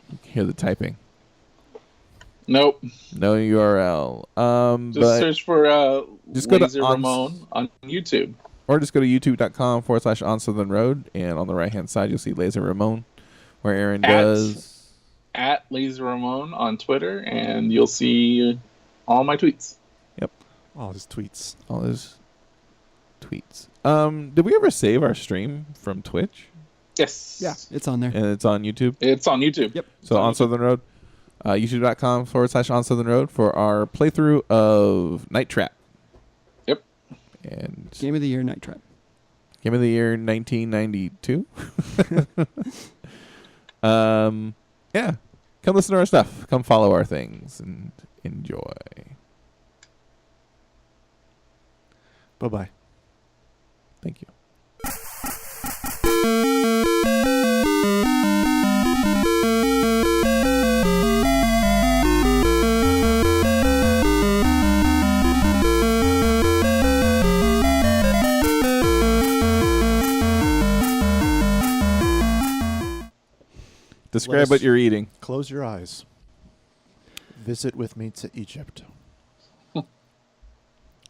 You can hear the typing. Nope. No URL. Just But search for just go to Laser Ramon on YouTube. or just go to youtube.com/on Southern Road, and on the right hand side you'll see Laser Ramon, where Aaron does at LazyRamon on Twitter, and you'll see all my tweets. All his tweets. All his tweets. Did we ever save our stream from Twitch? Yes. Yeah, it's on there. And it's on YouTube? It's on YouTube. Yep. So on Southern Road, youtube.com/on Southern Road for our playthrough of Night Trap. Yep. And Game of the Year, Night Trap. Game of the Year 1992. Yeah. Come listen to our stuff. Come follow our things and enjoy. Bye-bye. Thank you. Describe us- what you're eating. Close your eyes. Visit with me to Egypt.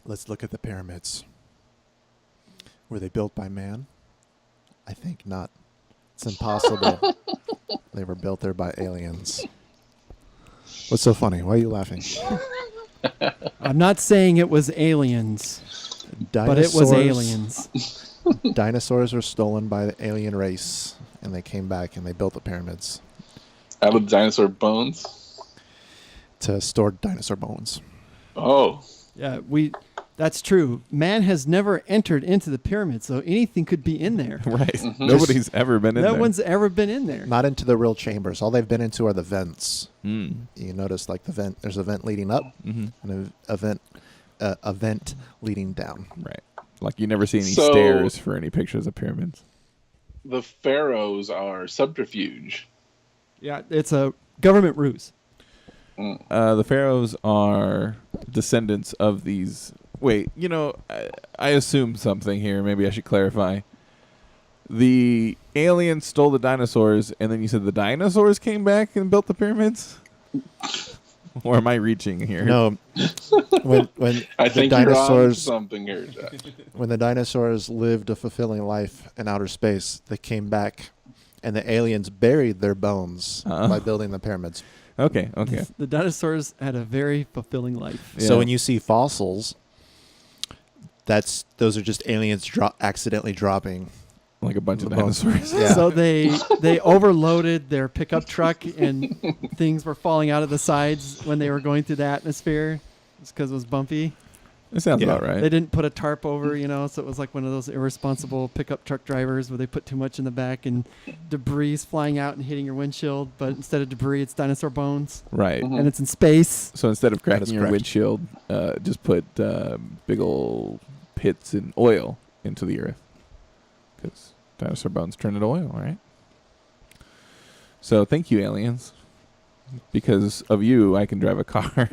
Let's look at the pyramids. Were they built by man? I think not. It's impossible. They were built there by aliens. What's so funny? Why are you laughing? I'm not saying it was aliens, but it was aliens. Dinosaurs were stolen by the alien race, and they came back and they built the pyramids Out of dinosaur bones. to store dinosaur bones. Oh. Yeah, that's true. Man has never entered into the pyramid, so anything could be in there. Right. Mhm. Nobody's ever been in No there. one's ever been in there. Not into the real chambers. All they've been into are the vents. Mm. You notice, like the vent. There's a vent leading up, Mm-hmm. and a vent leading down. Right. Like you never see any So- stairs for any pictures of pyramids. The pharaohs are subterfuge. Yeah, it's a government ruse. The pharaohs are descendants of these. Wait, I assumed something here. Maybe I should clarify. The aliens stole the dinosaurs, and then you said the dinosaurs came back and built the pyramids? Or am I reaching here? No, when I the think you're on dinosaurs something here, Jack. when the dinosaurs lived a fulfilling life in outer space, they came back, and the aliens buried their bones Uh-uh. by building the pyramids. Okay. The dinosaurs had a very fulfilling life. Yeah. So when you see fossils, those are just aliens accidentally dropping. Like a bunch of The bones. dinosaurs. Yeah. So they overloaded their pickup truck and things were falling out of the sides when they were going through the atmosphere. It's because it was bumpy. It sounds Yeah. about right. They didn't put a tarp over, so it was like one of those irresponsible pickup truck drivers where they put too much in the back and debris is flying out and hitting your windshield. But instead of debris, it's dinosaur bones, Right. Mhm. and it's in space. So instead of That is cracking your correct. windshield, just put big old pits in oil into the earth. Because dinosaur bones turn into oil, right? So thank you, aliens. Because of you, I can drive a car.